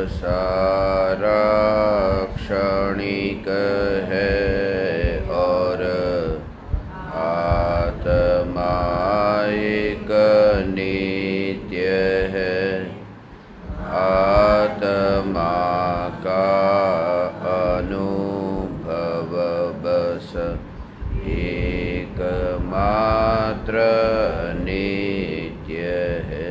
सारा क्षणिक है और आत्मा एक नित्य है। आत्मा का अनुभव बस एकमात्र नित्य है।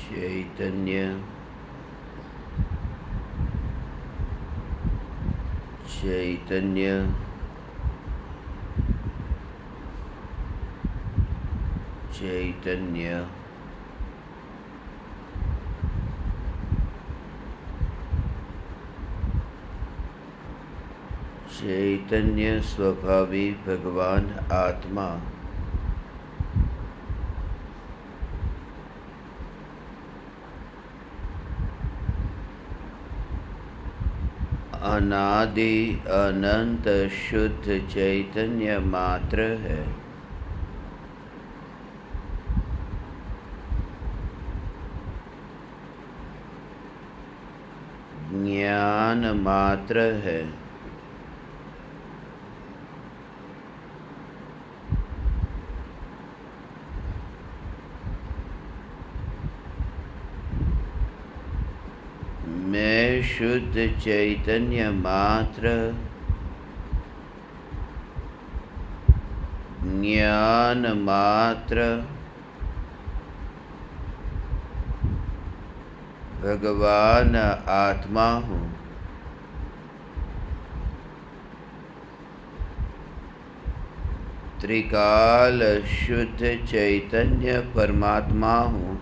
चैतन्य चैतन्य चैतन्य चैतन्य स्वभावी भगवान आत्मा अनादि अनंत शुद्ध चैतन्य मात्र है। ज्ञान मात्र है। मैं शुद्ध चैतन्य मात्र, ज्ञान मात्र, भगवान आत्मा हूँ। त्रिकाल शुद्ध चैतन्य परमात्मा हूँ।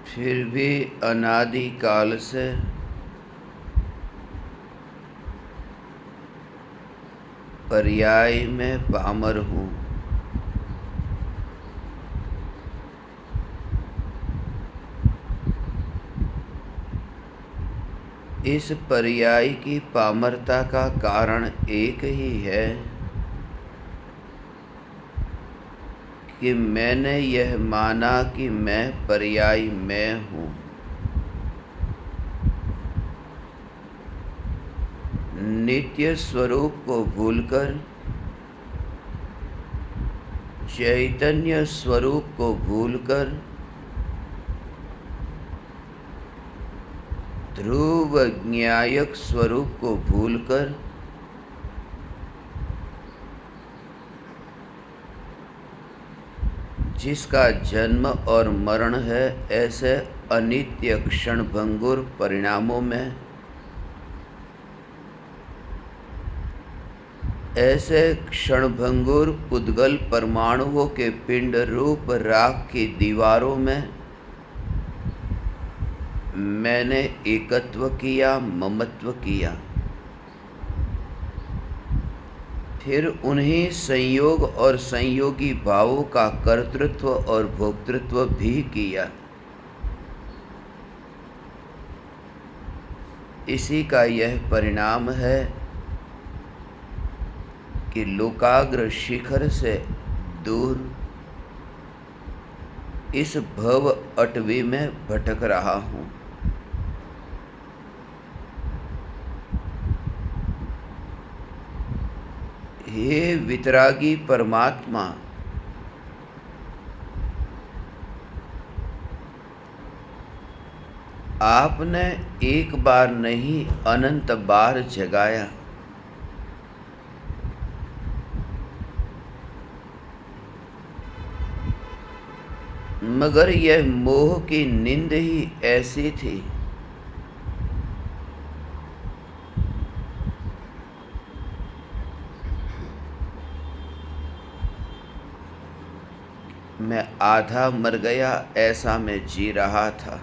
फिर भी अनादि काल से पर्याय में पामर हूँ। इस पर्याय की पामरता का कारण एक ही है कि मैंने यह माना कि मैं पर्याय मैं हूँ। नित्य स्वरूप को भूलकर, चैतन्य स्वरूप को भूलकर, ध्रुव ज्ञायक स्वरूप को भूलकर जिसका जन्म और मरण है, ऐसे अनित्य क्षणभंगुर परिणामों में, ऐसे क्षणभंगुर उद्गल परमाणुओं के पिंड रूप राख की दीवारों में मैंने एकत्व किया, ममत्व किया। फिर उन्हीं संयोग और संयोगी भावों का कर्तृत्व और भोक्तृत्व भी किया। इसी का यह परिणाम है कि लोकाग्र शिखर से दूर इस भव अटवी में भटक रहा हूँ। हे वितरागी परमात्मा, आपने एक बार नहीं अनंत बार जगाया। मगर यह मोह की नींद ही ऐसी थी। मैं आधा मर गया ऐसा मैं जी रहा था।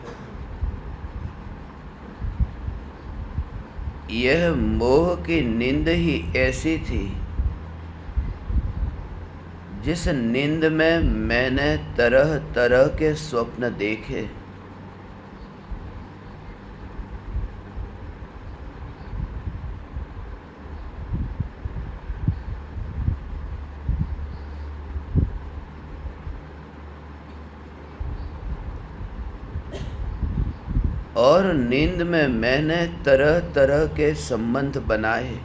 यह मोह की नींद ही ऐसी थी जिस नींद में मैंने तरह तरह के स्वप्न देखे। और नींद में मैंने तरह तरह के संबंध बनाए।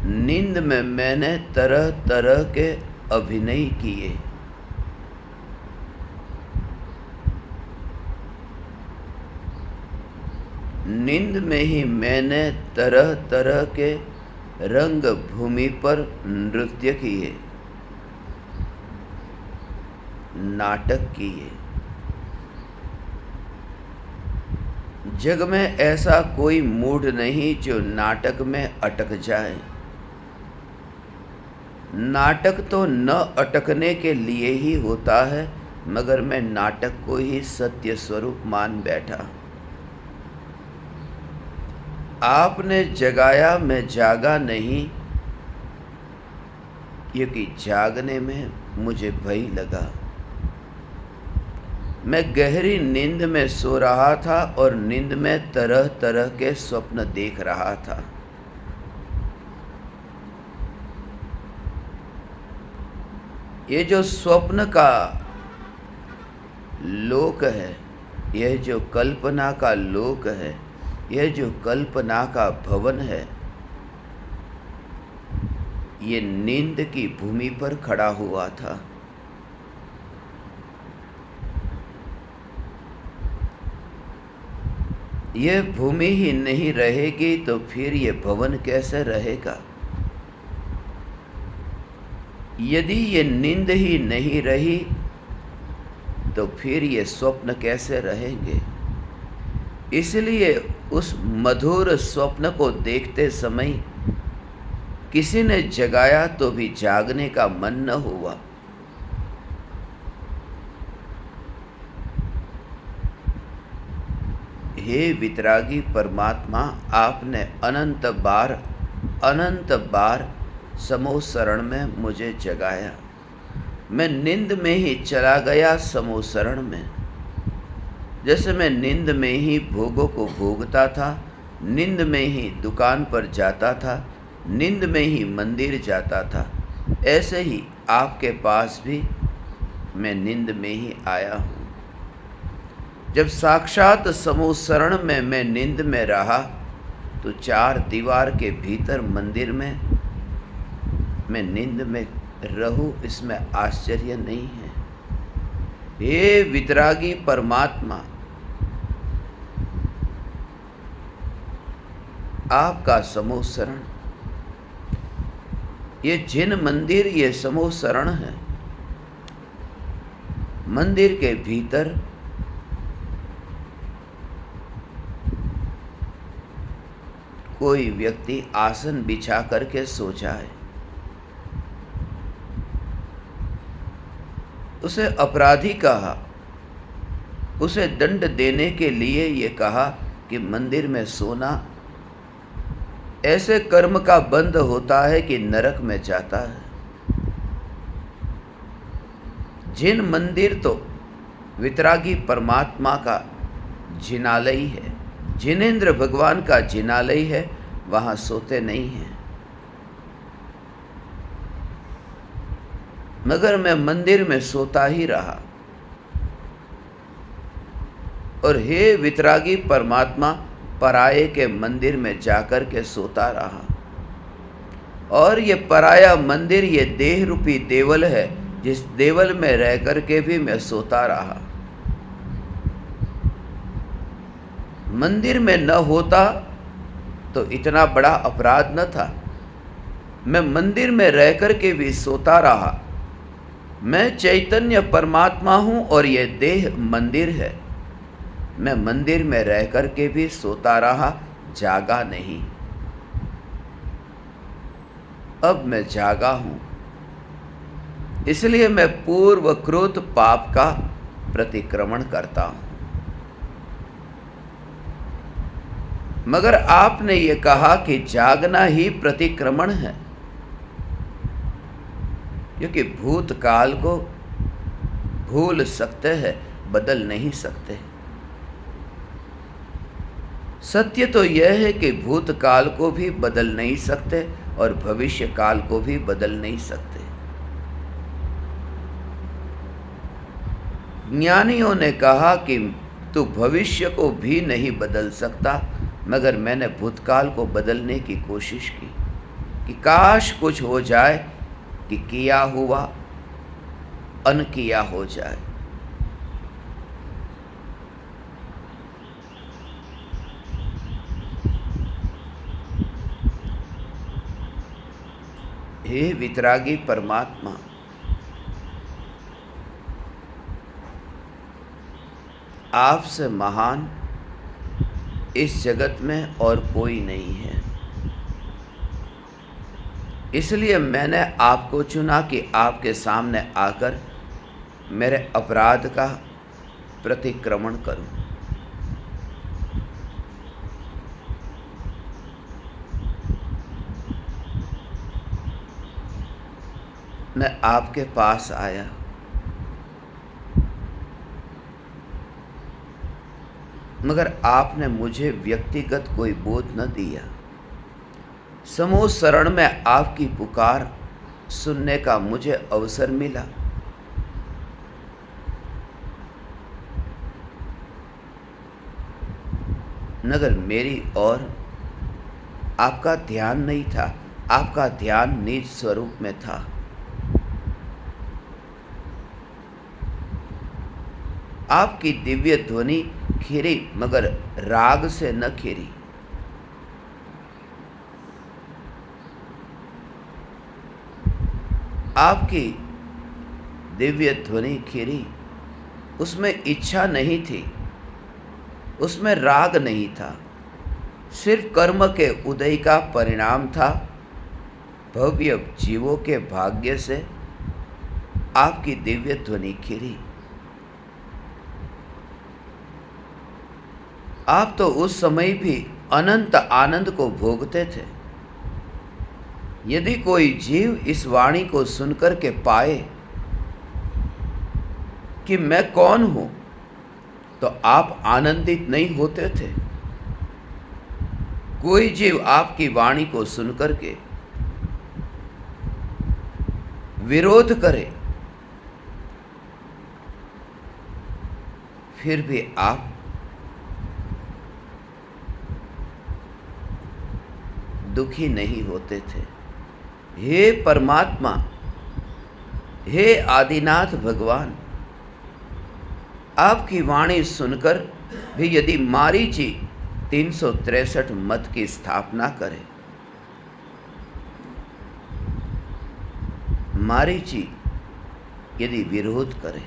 नींद में मैंने तरह तरह के अभिनय किए। नींद में ही मैंने तरह तरह के रंग भूमि पर नृत्य किए, नाटक किए। जग में ऐसा कोई मूड नहीं जो नाटक में अटक जाए। नाटक तो न अटकने के लिए ही होता है, मगर मैं नाटक को ही सत्य स्वरूप मान बैठा। आपने जगाया, मैं जागा नहीं, क्योंकि जागने में मुझे भय लगा। मैं गहरी नींद में सो रहा था और नींद में तरह तरह के स्वप्न देख रहा था। ये जो स्वप्न का लोक है, यह जो कल्पना का लोक है, यह जो कल्पना का भवन है, ये नींद की भूमि पर खड़ा हुआ था। यह भूमि ही नहीं रहेगी तो फिर ये भवन कैसे रहेगा? यदि ये नींद ही नहीं रही तो फिर ये स्वप्न कैसे रहेंगे? इसलिए उस मधुर स्वप्न को देखते समय किसी ने जगाया तो भी जागने का मन न हुआ। हे वितरागी परमात्मा, आपने अनंत बार समूह शरण में मुझे जगाया। मैं नींद में ही चला गया समूह शरण में। जैसे मैं नींद में ही भोगों को भोगता था, नींद में ही दुकान पर जाता था, नींद में ही मंदिर जाता था, ऐसे ही आपके पास भी मैं नींद में ही आया हूँ। जब साक्षात समूह शरण में मैं नींद में रहा तो चार दीवार के भीतर मंदिर में मैं नींद में रहूं, इसमें आश्चर्य नहीं है। हे वितरागी परमात्मा, आपका समूह शरण, ये जिन मंदिर, ये समूह शरण है। मंदिर के भीतर कोई व्यक्ति आसन बिछा करके सो जाए, उसे अपराधी कहा, उसे दंड देने के लिए ये कहा कि मंदिर में सोना ऐसे कर्म का बंध होता है कि नरक में जाता है। जिन मंदिर तो वितरागी परमात्मा का जिनालय है, जिनेंद्र भगवान का जिनालय है, वहाँ सोते नहीं हैं। मगर मैं मंदिर में सोता ही रहा। और हे वितरागी परमात्मा, पराये के मंदिर में जाकर के सोता रहा। और ये पराया मंदिर, ये देह रूपी देवल है, जिस देवल में रह कर के भी मैं सोता रहा। मंदिर में न होता तो इतना बड़ा अपराध न था। मैं मंदिर में रह कर के भी सोता रहा मैं चैतन्य परमात्मा हूँ और यह देह मंदिर है। मैं मंदिर में रह कर के भी सोता रहा, जागा नहीं। अब मैं जागा हूँ, इसलिए मैं पूर्वकृत पाप का प्रतिक्रमण करता हूँ। मगर आपने ये कहा कि जागना ही प्रतिक्रमण है, क्योंकि भूतकाल को भूल सकते हैं, बदल नहीं सकते। सत्य तो यह है कि भूतकाल को भी बदल नहीं सकते और भविष्य काल को भी बदल नहीं सकते। ज्ञानियों ने कहा कि तू भविष्य को भी नहीं बदल सकता, मगर मैंने भूतकाल को बदलने की कोशिश की कि काश कुछ हो जाए कि किया हुआ अनकिया हो जाए। हे वितरागी परमात्मा, आपसे महान इस जगत में और कोई नहीं है। इसलिए मैंने आपको चुना कि आपके सामने आकर मेरे अपराध का प्रतिक्रमण करूं। मैं आपके पास आया, मगर आपने मुझे व्यक्तिगत कोई बोध न दिया। समूह शरण में आपकी पुकार सुनने का मुझे अवसर मिला। मगर मेरी ओर आपका ध्यान नहीं था, आपका ध्यान निज स्वरूप में था। आपकी दिव्य ध्वनि खिरी, मगर राग से न खिरी। आपकी दिव्य ध्वनि खिरी, उसमें इच्छा नहीं थी, उसमें राग नहीं था, सिर्फ कर्म के उदय का परिणाम था। भव्य जीवों के भाग्य से आपकी दिव्य ध्वनि खिरी। आप तो उस समय भी अनंत आनंद को भोगते थे। यदि कोई जीव इस वाणी को सुनकर के पाए कि मैं कौन हूं, तो आप आनंदित नहीं होते थे। कोई जीव आपकी वाणी को सुनकर के विरोध करे, फिर भी आप दुखी नहीं होते थे। हे परमात्मा, हे आदिनाथ भगवान, आपकी वाणी सुनकर भी यदि मारीची 363 मत की स्थापना करे, मारीची यदि विरोध करे,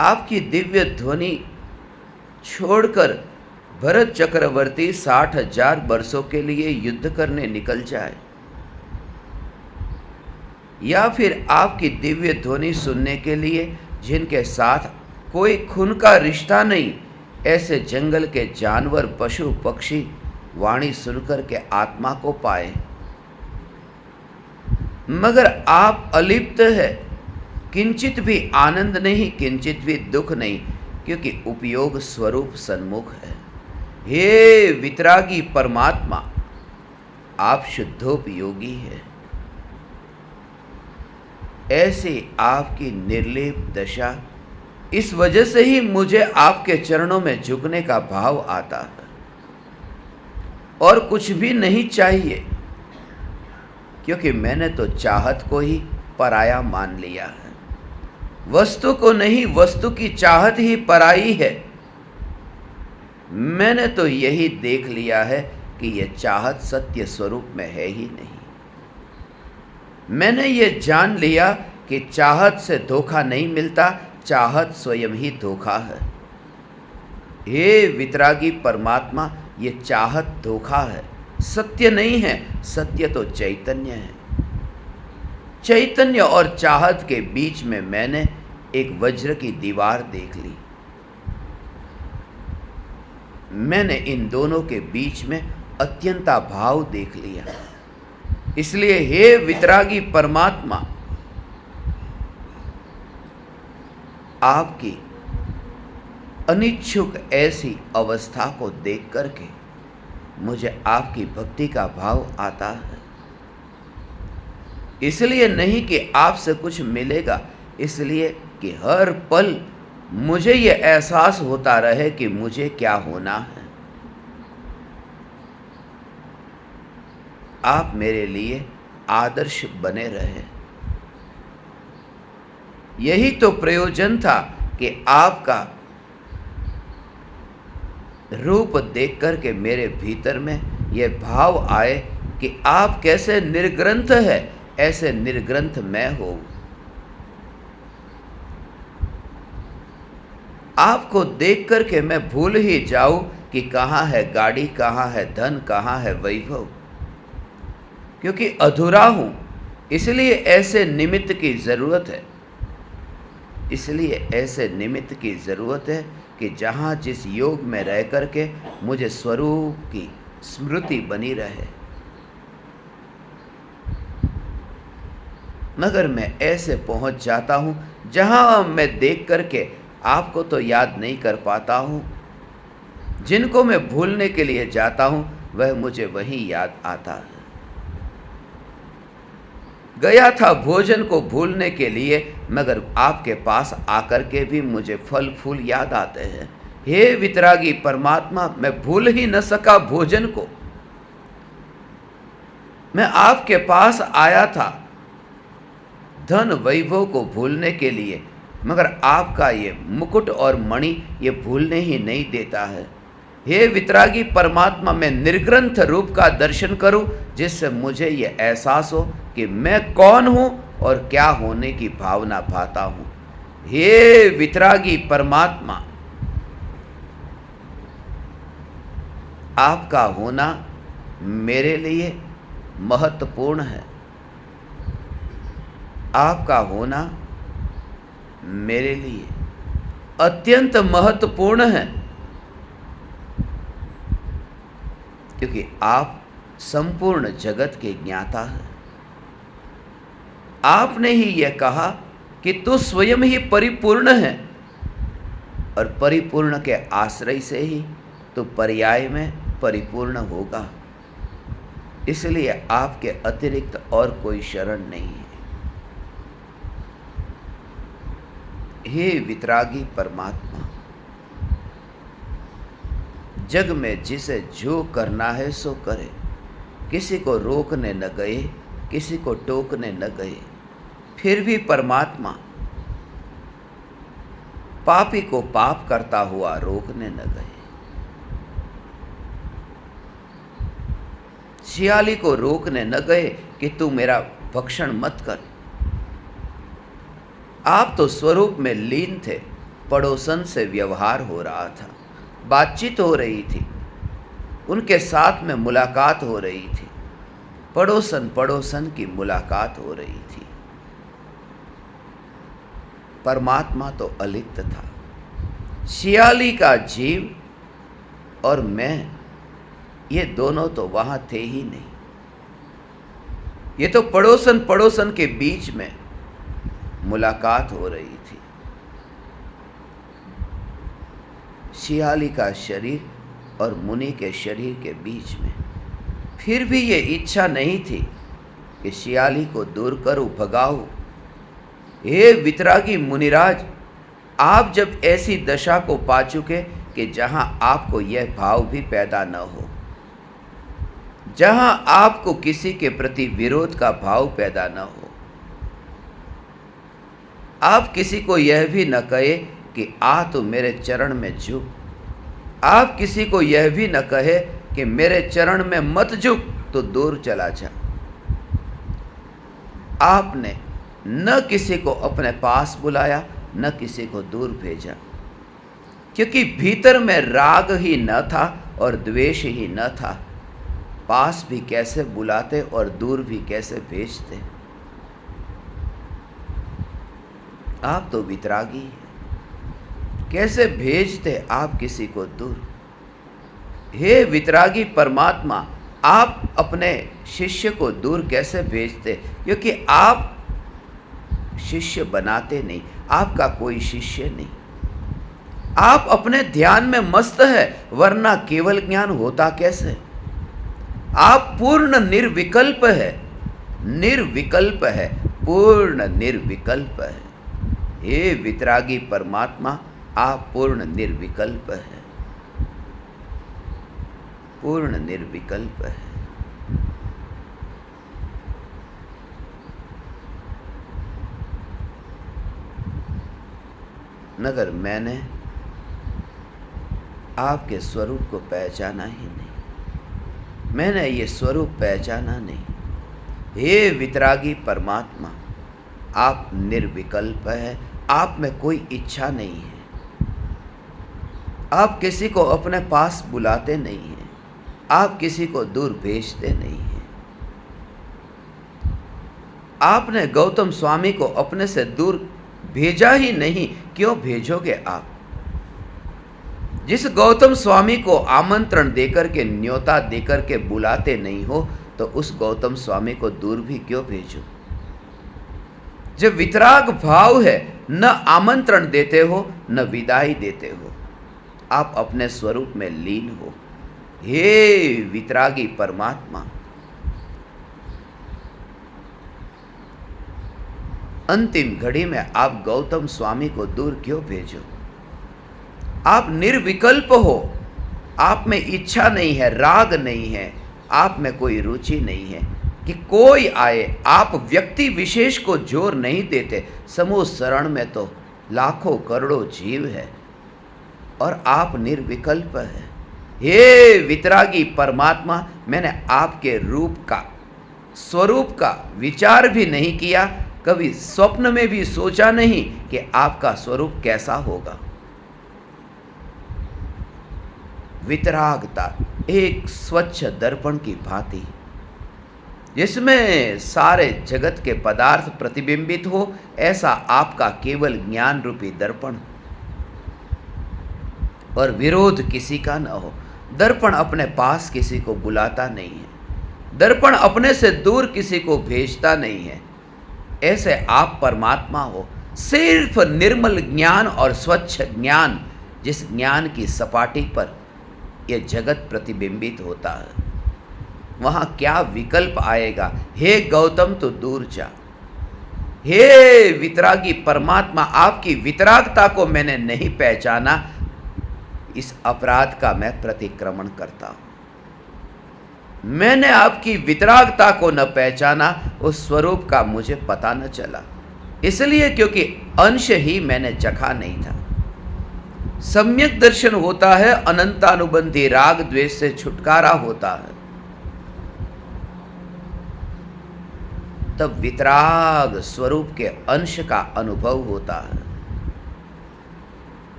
आपकी दिव्य ध्वनि छोड़कर भरत चक्रवर्ती 60,000 वर्षों के लिए युद्ध करने निकल जाए, या फिर आपकी दिव्य ध्वनि सुनने के लिए जिनके साथ कोई खून का रिश्ता नहीं, ऐसे जंगल के जानवर पशु पक्षी वाणी सुनकर के आत्मा को पाए, मगर आप अलिप्त है, किंचित भी आनंद नहीं, किंचित भी दुख नहीं, क्योंकि उपयोग स्वरूप सन्मुख है। हे वितरागी परमात्मा, आप शुद्धोपयोगी है। ऐसी आपकी निर्लेप दशा, इस वजह से ही मुझे आपके चरणों में झुकने का भाव आता है, और कुछ भी नहीं चाहिए, क्योंकि मैंने तो चाहत को ही पराया मान लिया है। वस्तु को नहीं, वस्तु की चाहत ही पराई है। मैंने तो यही देख लिया है कि यह चाहत सत्य स्वरूप में है ही नहीं। मैंने ये जान लिया कि चाहत से धोखा नहीं मिलता, चाहत स्वयं ही धोखा है। हे वितरागी परमात्मा, ये चाहत धोखा है, सत्य नहीं है। सत्य तो चैतन्य है। चैतन्य और चाहत के बीच में मैंने एक वज्र की दीवार देख ली। मैंने इन दोनों के बीच में अत्यंता भाव देख लिया। इसलिए हे वितरागी परमात्मा, आपकी अनिच्छुक ऐसी अवस्था को देख करके मुझे आपकी भक्ति का भाव आता है। इसलिए नहीं कि आपसे कुछ मिलेगा, इसलिए कि हर पल मुझे ये एहसास होता रहे कि मुझे क्या होना है। आप मेरे लिए आदर्श बने रहे। यही तो प्रयोजन था कि आपका रूप देख कर के मेरे भीतर में यह भाव आए कि आप कैसे निर्ग्रंथ है, ऐसे निर्ग्रंथ मैं हो। आपको देख कर के मैं भूल ही जाऊं कि कहाँ है गाड़ी, कहाँ है धन, कहाँ है वैभव, क्योंकि अधूरा हूं। इसलिए ऐसे निमित्त की जरूरत है। इसलिए ऐसे निमित्त की जरूरत है कि जहाँ जिस योग में रह कर के मुझे स्वरूप की स्मृति बनी रहे। मगर मैं ऐसे पहुंच जाता हूं जहां मैं देख करके आपको तो याद नहीं कर पाता हूं। जिनको मैं भूलने के लिए जाता हूं वह मुझे वहीं याद आता है। गया था भोजन को भूलने के लिए, मगर आपके पास आकर के भी मुझे फल फूल याद आते हैं। हे वितरागी परमात्मा, मैं भूल ही न सका भोजन को। मैं आपके पास आया था धन वैभव को भूलने के लिए, मगर आपका ये मुकुट और मणि ये भूलने ही नहीं देता है। हे वितरागी परमात्मा, मैं निर्ग्रंथ रूप का दर्शन करूं, जिससे मुझे ये एहसास हो कि मैं कौन हूं और क्या होने की भावना पाता हूं। हे वितरागी परमात्मा, आपका होना मेरे लिए महत्वपूर्ण है। आपका होना मेरे लिए अत्यंत महत्वपूर्ण है, क्योंकि आप संपूर्ण जगत के ज्ञाता हैं। आपने ही यह कहा कि तू स्वयं ही परिपूर्ण है, और परिपूर्ण के आश्रय से ही तो पर्याय में परिपूर्ण होगा। इसलिए आपके अतिरिक्त और कोई शरण नहीं है। हे वितरागी परमात्मा, जग में जिसे जो करना है सो करे। किसी को रोकने न गए, किसी को टोकने न गए, फिर भी परमात्मा पापी को पाप करता हुआ रोकने न गए। शियाली को रोकने न गए कि तू मेरा भक्षण मत कर। आप तो स्वरूप में लीन थे। पड़ोसन से व्यवहार हो रहा था, बातचीत हो रही थी, उनके साथ में मुलाकात हो रही थी। पड़ोसन की मुलाकात हो रही थी। परमात्मा तो अलिप्त था। शियाली का जीव और मैं, ये दोनों तो वहां थे ही नहीं। ये तो पड़ोसन के बीच में मुलाकात हो रही थी। शियाली का शरीर और मुनि के शरीर के बीच में। फिर भी ये इच्छा नहीं थी कि शियाली को दूर करूं, भगाऊं। हे वितरागी मुनिराज, आप जब ऐसी दशा को पा चुके कि जहां आपको यह भाव भी पैदा न हो, जहां आपको किसी के प्रति विरोध का भाव पैदा न हो, आप किसी को यह भी न कहे कि आ तो मेरे चरण में झुक, आप किसी को यह भी न कहे कि मेरे चरण में मत झुक, तो दूर चला जा। आपने न किसी को अपने पास बुलाया, न किसी को दूर भेजा, क्योंकि भीतर में राग ही न था और द्वेष ही न था। पास भी कैसे बुलाते और दूर भी कैसे भेजते। आप तो वितरागी हैं, कैसे भेजते आप किसी को दूर। हे वितरागी परमात्मा, आप अपने शिष्य को दूर कैसे भेजते, क्योंकि आप शिष्य बनाते नहीं, आपका कोई शिष्य नहीं। आप अपने ध्यान में मस्त है, वरना केवल ज्ञान होता कैसे। आप पूर्ण निर्विकल्प है, निर्विकल्प है, पूर्ण निर्विकल्प है। हे वितरागी परमात्मा, आप पूर्ण निर्विकल्प है, पूर्ण निर्विकल्प है। मगर मैंने आपके स्वरूप को पहचाना ही नहीं, मैंने ये स्वरूप पहचाना नहीं। हे वितरागी परमात्मा, आप निर्विकल्प है, आप में कोई इच्छा नहीं है, आप किसी को अपने पास बुलाते नहीं हैं, आप किसी को दूर भेजते नहीं हैं। आपने गौतम स्वामी को अपने से दूर भेजा ही नहीं, क्यों भेजोगे आप। जिस गौतम स्वामी को आमंत्रण देकर के, न्योता देकर के बुलाते नहीं हो, तो उस गौतम स्वामी को दूर भी क्यों भेजो। जब वितराग भाव है, न आमंत्रण देते हो न विदाई देते हो, आप अपने स्वरूप में लीन हो। हे वितरागी परमात्मा, अंतिम घड़ी में आप गौतम स्वामी को दूर क्यों भेजो। आप निर्विकल्प हो, आप में इच्छा नहीं है, राग नहीं है, आप में कोई रुचि नहीं है कि कोई आए। आप व्यक्ति विशेष को जोर नहीं देते। समूह शरण में तो लाखों करोड़ों जीव है और आप निर्विकल्प है। हे वितरागी परमात्मा, मैंने आपके रूप का, स्वरूप का विचार भी नहीं किया, कभी स्वप्न में भी सोचा नहीं कि आपका स्वरूप कैसा होगा। वितरागता एक स्वच्छ दर्पण की भांति, जिसमें सारे जगत के पदार्थ प्रतिबिंबित हो, ऐसा आपका केवल ज्ञान रूपी दर्पण, और विरोध किसी का न हो। दर्पण अपने पास किसी को बुलाता नहीं है, दर्पण अपने से दूर किसी को भेजता नहीं है। ऐसे आप परमात्मा हो, सिर्फ निर्मल ज्ञान और स्वच्छ ज्ञान, जिस ज्ञान की सपाटी पर यह जगत प्रतिबिंबित होता है, वहाँ क्या विकल्प आएगा। हे गौतम, तो दूर जा। हे वितरागी परमात्मा, आपकी वितरागता को मैंने नहीं पहचाना, इस अपराध का मैं प्रतिक्रमण करता हूं। मैंने आपकी वितरागता को न पहचाना, उस स्वरूप का मुझे पता न चला, इसलिए क्योंकि अंश ही मैंने चखा नहीं था। सम्यक दर्शन होता है, अनंतानुबंधी राग द्वेष से छुटकारा होता है, तब वितराग स्वरूप के अंश का अनुभव होता है।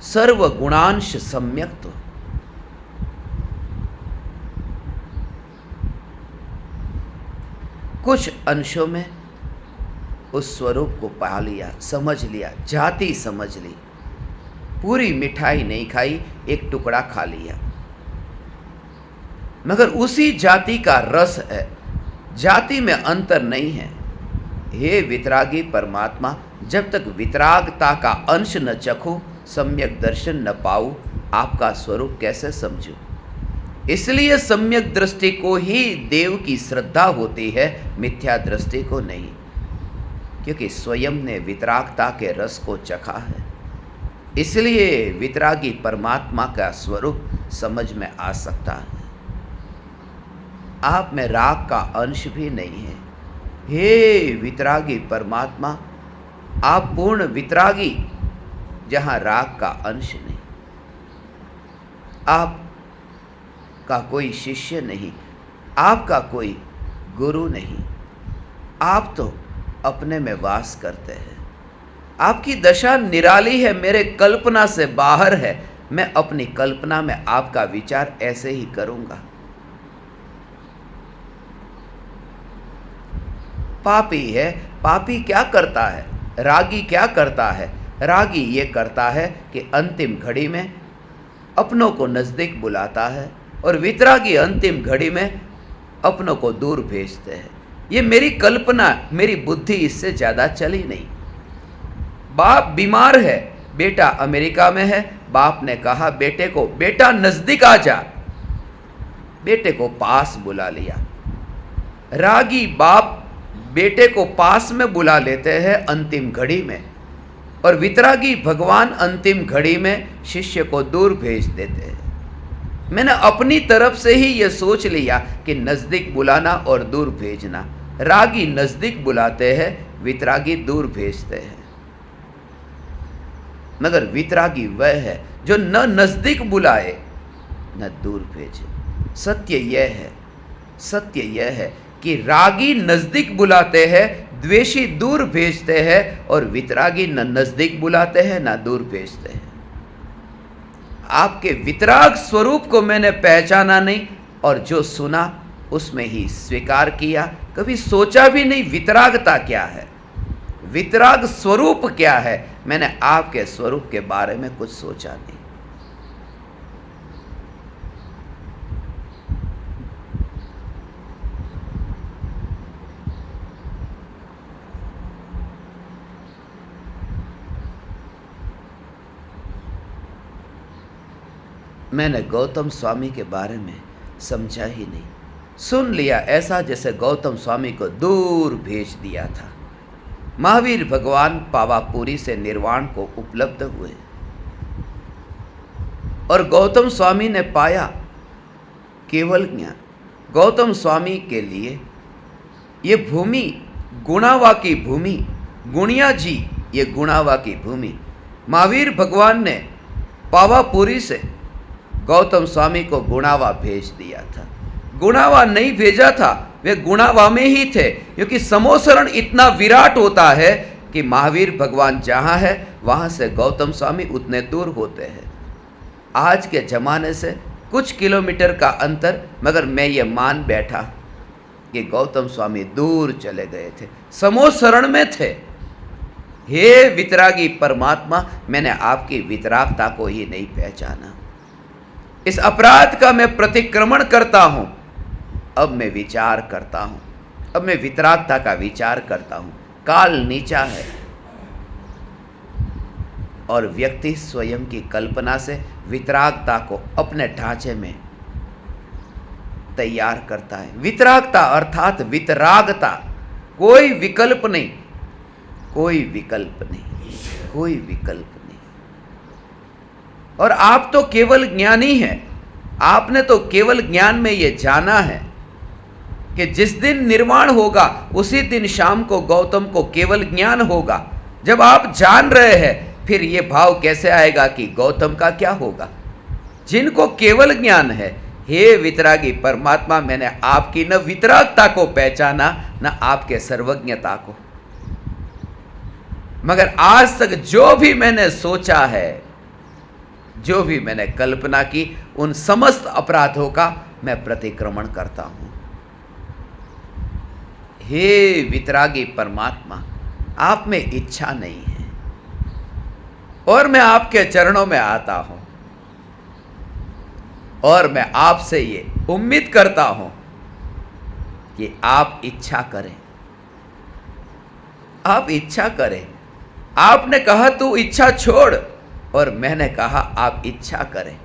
सर्व गुणांश सम्यक्त्व, कुछ अंशों में उस स्वरूप को पा लिया, समझ लिया, जाति समझ ली। पूरी मिठाई नहीं खाई, एक टुकड़ा खा लिया, मगर उसी जाति का रस है, जाति में अंतर नहीं है। हे वितरागी परमात्मा, जब तक वितरागता का अंश न चखूं, सम्यक दर्शन न पाऊं, आपका स्वरूप कैसे समझूं। इसलिए सम्यक दृष्टि को ही देव की श्रद्धा होती है, मिथ्या दृष्टि को नहीं, क्योंकि स्वयं ने वितरागता के रस को चखा है। इसलिए वितरागी परमात्मा का स्वरूप समझ में आ सकता है। आप में राग का अंश भी नहीं है। हे वितरागी परमात्मा, आप पूर्ण वितरागी, जहाँ राग का अंश नहीं। आपका कोई शिष्य नहीं, आपका कोई गुरु नहीं, आप तो अपने में वास करते हैं। आपकी दशा निराली है, मेरे कल्पना से बाहर है। मैं अपनी कल्पना में आपका विचार ऐसे ही करूंगा। पापी है, पापी क्या करता है? रागी क्या करता है? रागी ये करता है कि अंतिम घड़ी में अपनों को नज़दीक बुलाता है और वितरागी अंतिम घड़ी में अपनों को दूर भेजते हैं। ये मेरी कल्पना, मेरी बुद्धि इससे ज़्यादा चली नहीं। बाप बीमार है, बेटा अमेरिका में है, बाप ने कहा बेटे को, बेटा नज़दीक आ जा, बेटे को पास बुला लिया। रागी बाप बेटे को पास में बुला लेते हैं अंतिम घड़ी में, और वितरागी भगवान अंतिम घड़ी में शिष्य को दूर भेज देते हैं। मैंने अपनी तरफ से ही ये सोच लिया कि नज़दीक बुलाना और दूर भेजना। रागी नज़दीक बुलाते हैं, वितरागी दूर भेजते हैं। मगर वितरागी वह है जो न नज़दीक बुलाए न दूर भेजे। सत्य यह है कि रागी नज़दीक बुलाते हैं, द्वेषी दूर भेजते हैं, और वितरागी न नज़दीक बुलाते हैं न दूर भेजते हैं। आपके वितराग स्वरूप को मैंने पहचाना नहीं, और जो सुना उसमें ही स्वीकार किया। कभी सोचा भी नहीं वितरागता क्या है, वितराग स्वरूप क्या है। मैंने आपके स्वरूप के बारे में कुछ सोचा नहीं। मैंने गौतम स्वामी के बारे में समझा ही नहीं। सुन लिया ऐसा जैसे गौतम स्वामी को दूर भेज दिया था। महावीर भगवान पावापुरी से निर्वाण को उपलब्ध हुए, और गौतम स्वामी ने पाया केवल ज्ञान। गौतम स्वामी के लिए ये भूमि गुणावा की भूमि, गुणिया जी ये गुणावा की भूमि। महावीर भगवान ने पावापुरी से गौतम स्वामी को गुणावा भेज दिया था। गुणावा नहीं भेजा था, वे गुणावा में ही थे, क्योंकि समोसरण इतना विराट होता है कि महावीर भगवान जहाँ है वहाँ से गौतम स्वामी उतने दूर होते हैं। आज के ज़माने से कुछ किलोमीटर का अंतर, मगर मैं ये मान बैठा कि गौतम स्वामी दूर चले गए थे, समोसरण में थे। हे वितरागी परमात्मा, मैंने आपकी वितरागता को ही नहीं पहचाना। इस अपराध का मैं प्रतिक्रमण करता हूँ। अब मैं विचार करता हूँ, अब मैं वितरागता का विचार करता हूँ। काल नीचा है और व्यक्ति स्वयं की कल्पना से वितरागता को अपने ढांचे में तैयार करता है। वितरागता अर्थात वितरागता, कोई विकल्प नहीं, कोई विकल्प नहीं, कोई विकल्प नहीं। और आप तो केवल ज्ञानी हैं। आपने तो केवल ज्ञान में ये जाना है कि जिस दिन निर्वाण होगा उसी दिन शाम को गौतम को केवल ज्ञान होगा। जब आप जान रहे हैं, फिर ये भाव कैसे आएगा कि गौतम का क्या होगा? जिनको केवल ज्ञान है, हे वितरागी परमात्मा, मैंने आपकी न वितरागता को पहचाना न आपके सर्वज्ञता को। मगर आज तक जो भी मैंने सोचा है, जो भी मैंने कल्पना की, उन समस्त अपराधों का मैं प्रतिक्रमण करता हूं। हे वितरागी परमात्मा, आप में इच्छा नहीं है, और मैं आपके चरणों में आता हूं, और मैं आपसे ये उम्मीद करता हूं कि आप इच्छा करें, आप इच्छा करें। आपने कहा तू इच्छा छोड़, और मैंने कहा आप इच्छा करें।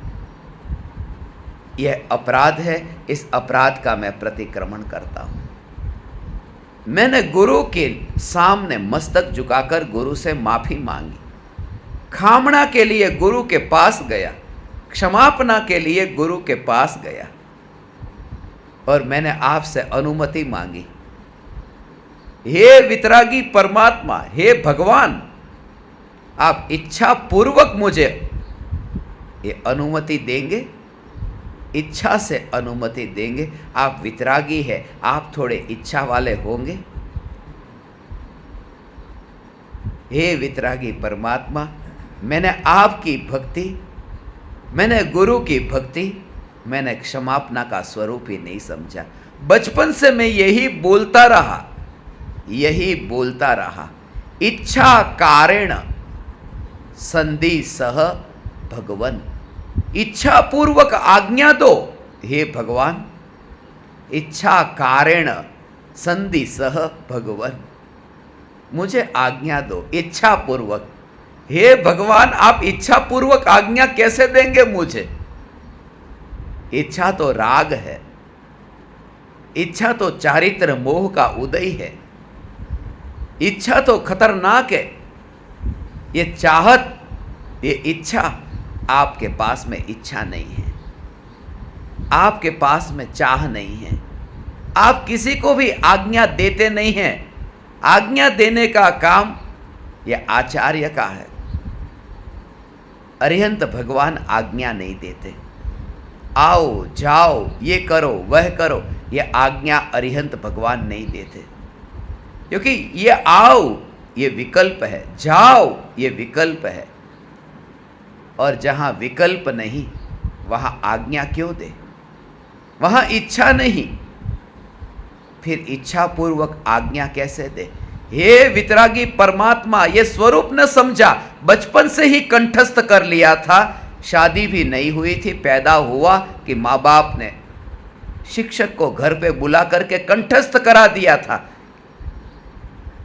यह अपराध है, इस अपराध का मैं प्रतिक्रमण करता हूं। मैंने गुरु के सामने मस्तक झुकाकर गुरु से माफी मांगी। खामणा के लिए गुरु के पास गया, क्षमापना के लिए गुरु के पास गया, और मैंने आपसे अनुमति मांगी। हे वितरागी परमात्मा, हे भगवान, आप इच्छा पूर्वक मुझे ये अनुमति देंगे, इच्छा से अनुमति देंगे। आप वितरागी है, आप थोड़े इच्छा वाले होंगे। हे वितरागी परमात्मा, मैंने आपकी भक्ति, मैंने गुरु की भक्ति, मैंने क्षमापना का स्वरूप ही नहीं समझा। बचपन से मैं यही बोलता रहा, इच्छा कारेण संधि सह भगवन। इच्छा पूर्वक आज्ञा दो हे भगवान, इच्छा कारेण संधि सह भगवन। मुझे आज्ञा दो इच्छा पूर्वक। हे भगवान, आप इच्छा पूर्वक आज्ञा कैसे देंगे मुझे? इच्छा तो राग है, इच्छा तो चारित्र मोह का उदय है, इच्छा तो खतरनाक है। ये चाहत, ये इच्छा, आपके पास में इच्छा नहीं है, आपके पास में चाह नहीं है। आप किसी को भी आज्ञा देते नहीं हैं। आज्ञा देने का काम यह आचार्य का है। अरिहंत भगवान आज्ञा नहीं देते। आओ जाओ, ये करो वह करो, यह आज्ञा अरिहंत भगवान नहीं देते। क्योंकि ये आओ ये विकल्प है, जाओ ये विकल्प है, और जहां विकल्प नहीं वहां आज्ञा क्यों दे? वहां इच्छा नहीं, फिर इच्छा पूर्वक आज्ञा कैसे दे? हे वितरागी परमात्मा, ये स्वरूप न समझा, बचपन से ही कंठस्थ कर लिया था। शादी भी नहीं हुई थी, पैदा हुआ कि माँ बाप ने शिक्षक को घर पे बुला करके कंठस्थ करा दिया था,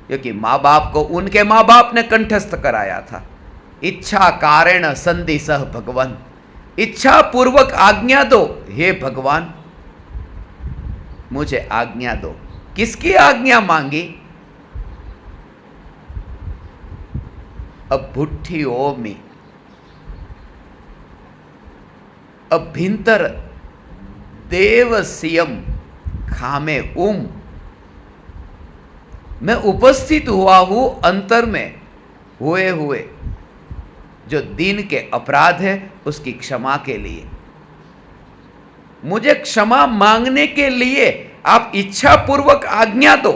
क्योंकि माँ बाप को उनके माँ बाप ने कंठस्थ कराया था। इच्छा कारेण संधि सह भगवन। इच्छा पूर्वक आज्ञा दो हे भगवान, मुझे आज्ञा दो। किसकी आज्ञा मांगी? अभुट्ठी ओमि अभ्यंतर देवसियम खामे उम। मैं उपस्थित हुआ हूं अंतर में हुए हुए जो दिन के अपराध है उसकी क्षमा के लिए। मुझे क्षमा मांगने के लिए आप इच्छा पूर्वक आज्ञा दो।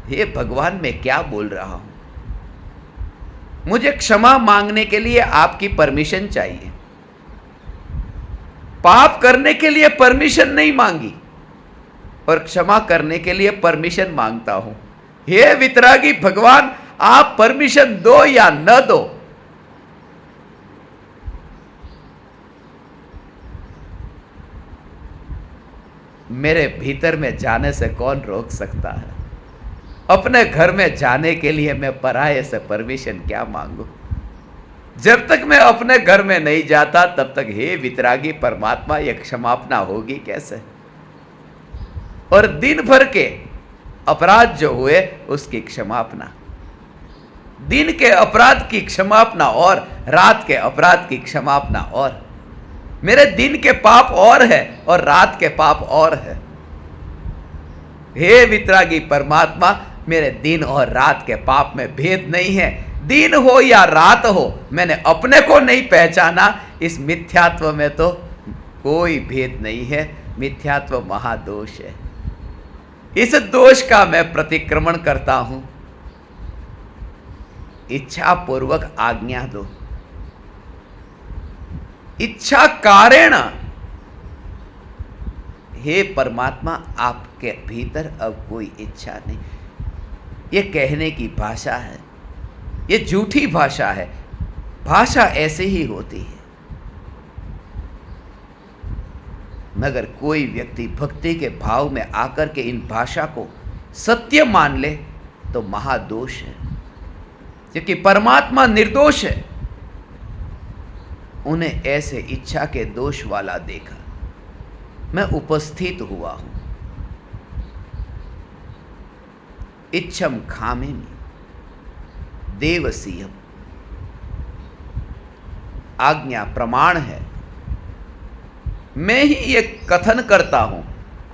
हे भगवान, मैं क्या बोल रहा हूं? मुझे क्षमा मांगने के लिए आपकी परमिशन चाहिए। पाप करने के लिए परमिशन नहीं मांगी और क्षमा करने के लिए परमिशन मांगता हूं। हे वितरागी भगवान, आप परमिशन दो या न दो, मेरे भीतर में जाने से कौन रोक सकता है? अपने घर में जाने के लिए मैं पराये से परमिशन क्या मांगू? जब तक मैं अपने घर में नहीं जाता तब तक हे वितरागी परमात्मा, यह क्षमापना होगी कैसे? और दिन भर के अपराध जो हुए उसकी क्षमापना, दिन के अपराध की क्षमापना और रात के अपराध की क्षमापना और। मेरे दिन के पाप और है और रात के पाप और है। हे वितरागी परमात्मा, मेरे दिन और रात के पाप में भेद नहीं है। दिन हो या रात हो, मैंने अपने को नहीं पहचाना। इस मिथ्यात्व में तो कोई भेद नहीं है। मिथ्यात्व महादोष है। इस दोष का मैं प्रतिक्रमण करता हूं। इच्छा पूर्वक आज्ञा दो। इच्छा कारेण, हे परमात्मा, आपके भीतर अब कोई इच्छा नहीं। ये कहने की भाषा है, ये झूठी भाषा है। भाषा ऐसे ही होती है, मगर कोई व्यक्ति भक्ति के भाव में आकर के इन भाषा को सत्य मान ले तो महादोष है, क्योंकि परमात्मा निर्दोष है। उन्हें ऐसे इच्छा के दोष वाला देखा। मैं उपस्थित हुआ हूं। इच्छम खामेमि देवसीयम, आज्ञा प्रमाण है। मैं ही ये कथन करता हूं,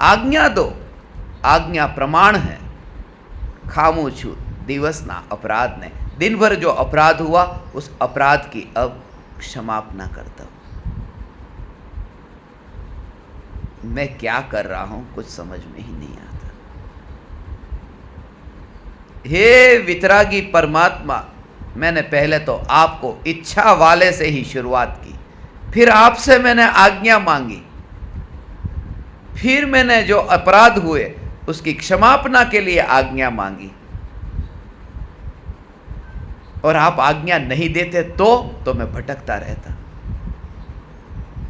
आज्ञा दो, आज्ञा प्रमाण है। खामोछु दिवसना अपराध ने, दिन भर जो अपराध हुआ उस अपराध की अब क्षमापना करता हूं। मैं क्या कर रहा हूं कुछ समझ में ही नहीं आता। हे वितरागी परमात्मा, मैंने पहले तो आपको इच्छा वाले से ही शुरुआत की, फिर आपसे मैंने आज्ञा मांगी, फिर मैंने जो अपराध हुए उसकी क्षमापना के लिए आज्ञा मांगी, और आप आज्ञा नहीं देते तो मैं भटकता रहता।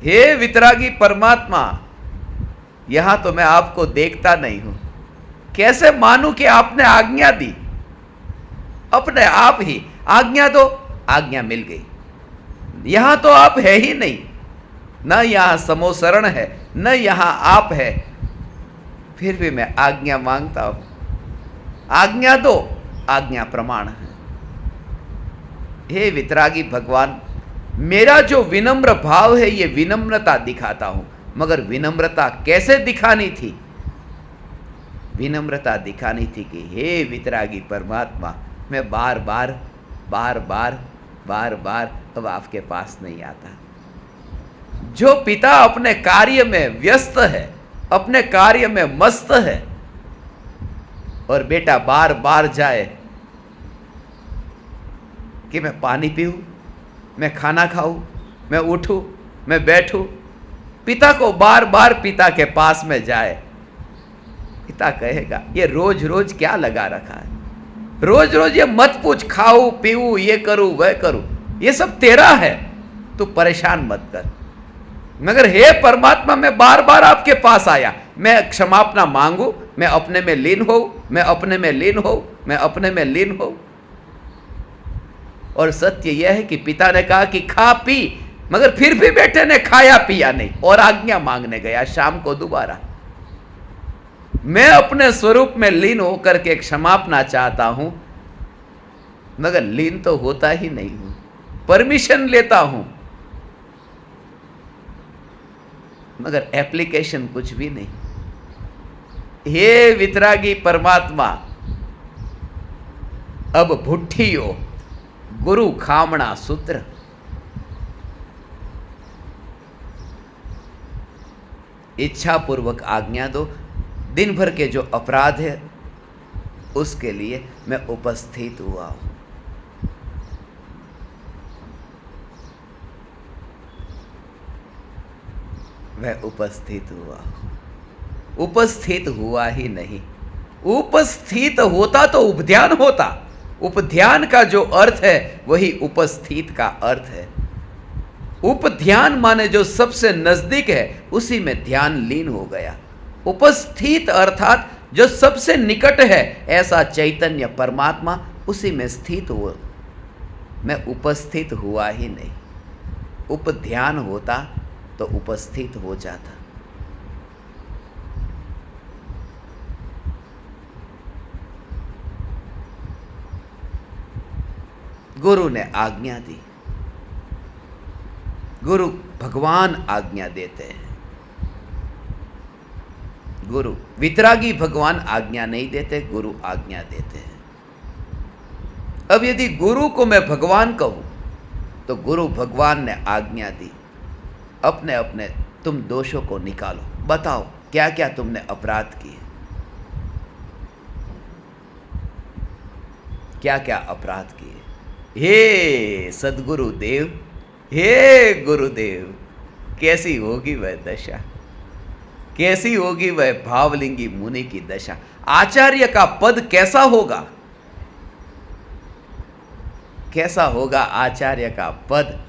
हे वितरागी परमात्मा, यहां तो मैं आपको देखता नहीं हूं, कैसे मानूं कि आपने आज्ञा दी? अपने आप ही आज्ञा दो, आज्ञा मिल गई। यहां तो आप है ही नहीं, न यहां समोसरण है, न यहां आप है, फिर भी मैं आज्ञा मांगता हूं। आज्ञा दो, आज्ञा प्रमाण है। हे वितरागी भगवान, मेरा जो विनम्र भाव है ये विनम्रता दिखाता हूं, मगर विनम्रता कैसे दिखानी थी? विनम्रता दिखानी थी कि हे वितरागी परमात्मा, मैं बार बार अब आपके पास नहीं आता। जो पिता अपने कार्य में व्यस्त है, अपने कार्य में मस्त है, और बेटा बार बार जाए कि मैं पानी पीऊं, मैं खाना खाऊं, मैं उठूं, मैं बैठूं, पिता को बार बार पिता के पास में जाए, पिता कहेगा ये रोज रोज क्या लगा रखा है? रोज रोज ये मत पूछ, खाऊं पीऊं, ये करूं वह करूं, ये सब तेरा है, तू परेशान मत कर। मगर हे परमात्मा, मैं बार बार आपके पास आया, मैं क्षमापना मांगू, मैं अपने में लीन हो, मैं अपने में लीन हो, मैं अपने में लीन हो। और सत्य यह है कि पिता ने कहा कि खा पी, मगर फिर भी बेटे ने खाया पिया नहीं, और आज्ञा मांगने गया शाम को दोबारा। मैं अपने स्वरूप में लीन होकर के क्षमापना चाहता हूं, मगर लीन तो होता ही नहीं हूं, परमिशन लेता हूं, मगर एप्लीकेशन कुछ भी नहीं। हे वितरागी परमात्मा, अब भुट्ठियो गुरु खामणा सूत्र, इच्छा पूर्वक आज्ञा दो। दिन भर के जो अपराध है उसके लिए मैं उपस्थित हुआ हूं। मैं उपस्थित हुआ हूं। उपस्थित हुआ ही नहीं, उपस्थित होता तो उपध्यान होता। उपध्यान का जो अर्थ है वही उपस्थित का अर्थ है। उपध्यान माने जो सबसे नजदीक है, उसी में ध्यान लीन हो गया। उपस्थित अर्थात जो सबसे निकट है, ऐसा चैतन्य परमात्मा उसी में स्थित हुआ। मैं उपस्थित हुआ ही नहीं। उपध्यान होता तो उपस्थित हो जाता। गुरु ने आज्ञा दी। गुरु भगवान आज्ञा देते हैं। गुरु वितरागी भगवान आज्ञा नहीं देते, गुरु आज्ञा देते हैं। अब यदि गुरु को मैं भगवान कहूं तो गुरु भगवान ने आज्ञा दी, अपने अपने तुम दोषों को निकालो, बताओ क्या क्या तुमने अपराध किए, क्या क्या अपराध किए। हे सद्गुरु देव, हे गुरुदेव, कैसी होगी वह दशा, कैसी होगी वह भावलिंगी मुनि की दशा। आचार्य का पद कैसा होगा, कैसा होगा आचार्य का पद,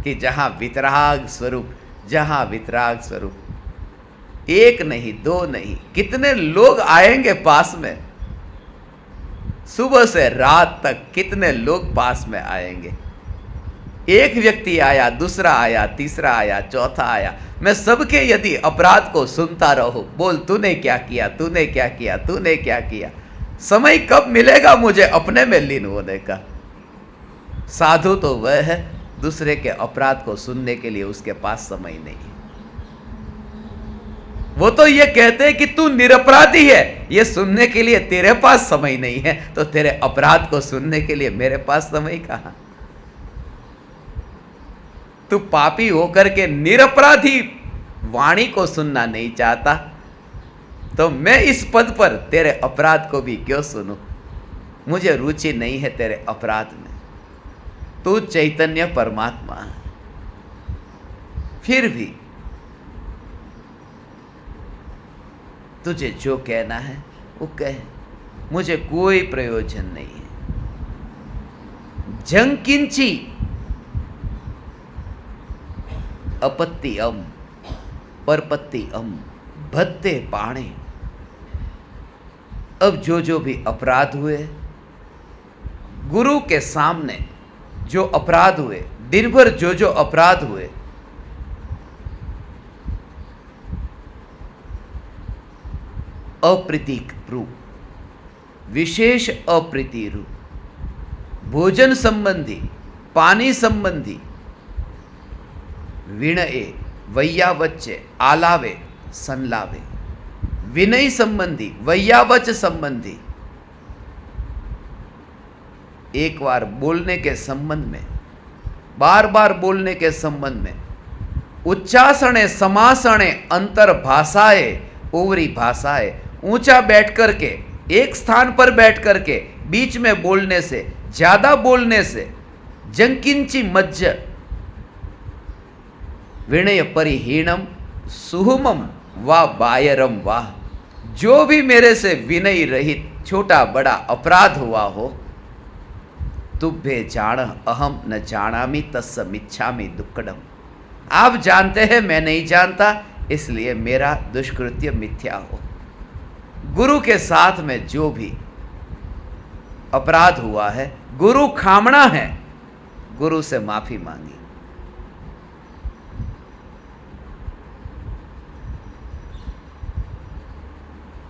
कि जहां वितराग स्वरूप, जहां वितराग स्वरूप, एक नहीं दो नहीं, कितने लोग आएंगे पास में, सुबह से रात तक कितने लोग पास में आएंगे। एक व्यक्ति आया, दूसरा आया, तीसरा आया, चौथा आया, मैं सबके यदि अपराध को सुनता रहूं, बोल तूने क्या किया, तूने क्या किया, तूने क्या किया, समय कब मिलेगा मुझे अपने में लीन होने का। साधु तो वह है, दूसरे के अपराध को सुनने के लिए उसके पास समय नहीं। वो तो ये कहते हैं कि तू निरपराधी है, ये सुनने के लिए तेरे पास समय नहीं है, तो तेरे अपराध को सुनने के लिए मेरे पास समय कहां। तू पापी होकर के निरपराधी वाणी को सुनना नहीं चाहता, तो मैं इस पद पर तेरे अपराध को भी क्यों सुनूं? मुझे रुचि नहीं है तेरे अपराध में। तू चैतन्य परमात्मा है। फिर भी तुझे जो कहना है वो कह, मुझे कोई प्रयोजन नहीं है। जंकिंची अपत्ति परपत्ति भत्ते पाणे। अब जो भी अपराध हुए, गुरु के सामने जो अपराध हुए, दिन भर जो अपराध हुए, अप्रीति रूप, विशेष अप्रीति रूप, भोजन संबंधी, पानी संबंधी, विनये वैयावच्चे आलावे संलावे, विनय संबंधी, वैयावच संबंधी, एक बार बोलने के संबंध में, बार बार बोलने के संबंध में, उच्चासने समासने अंतर भाषाए ओवरी भाषाए, ऊंचा बैठ करके, एक स्थान पर बैठ करके बीच में बोलने से, ज्यादा बोलने से, जंकिंची मज्ज विनय परिहीणम सुहुमम वा बायरम वाह। जो भी मेरे से विनय रहित छोटा बड़ा अपराध हुआ हो, तुभ्ये जान अहम न जानामि तस्य मिच्छामि दुक्कडम। आप जानते हैं, मैं नहीं जानता, इसलिए मेरा दुष्कृत्य मिथ्या हो। गुरु के साथ में जो भी अपराध हुआ है, गुरु खामना है, गुरु से माफी मांगी।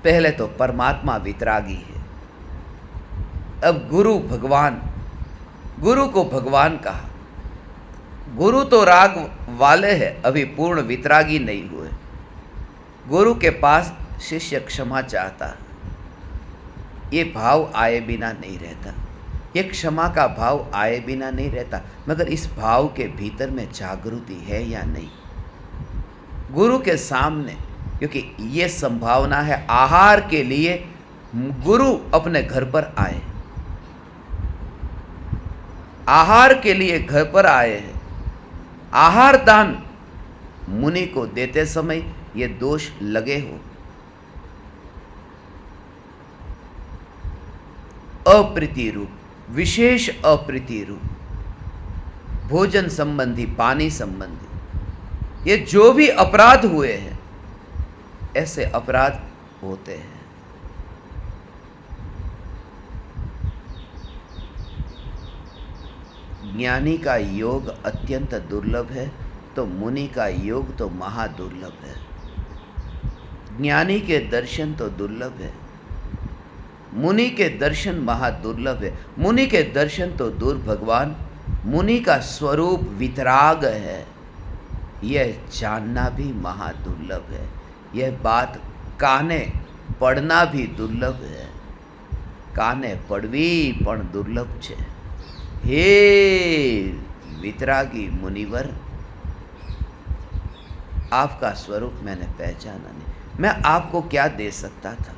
पहले तो परमात्मा वितरागी है, अब गुरु भगवान, गुरु को भगवान कहा। गुरु तो राग वाले हैं, अभी पूर्ण वितरागी नहीं हुए। गुरु के पास शिष्य क्षमा चाहता, ये भाव आए बिना नहीं रहता, ये क्षमा का भाव आए बिना नहीं रहता। मगर इस भाव के भीतर में जागृति है या नहीं? गुरु के सामने, क्योंकि ये संभावना है आहार के लिए गुरु अपने घर पर आए, आहार के लिए घर पर आए हैं। आहार दान मुनि को देते समय ये दोष लगे हो, अप्रीति रूप, विशेष अप्रीति रूप, भोजन संबंधी, पानी संबंधी, ये जो भी अपराध हुए हैं, ऐसे अपराध होते हैं। ज्ञानी का योग अत्यंत दुर्लभ है, तो मुनि का योग तो महादुर्लभ है। ज्ञानी के दर्शन तो दुर्लभ है, मुनि के दर्शन महादुर्लभ है। मुनि के दर्शन तो दूर, भगवान मुनि का स्वरूप वितराग है, यह जानना भी महादुर्लभ है। यह बात काने पढ़ना भी दुर्लभ है, काने पढ़वी पण दुर्लभ छे। हे वितरागी मुनिवर, आपका स्वरूप मैंने पहचाना नहीं। मैं आपको क्या दे सकता था?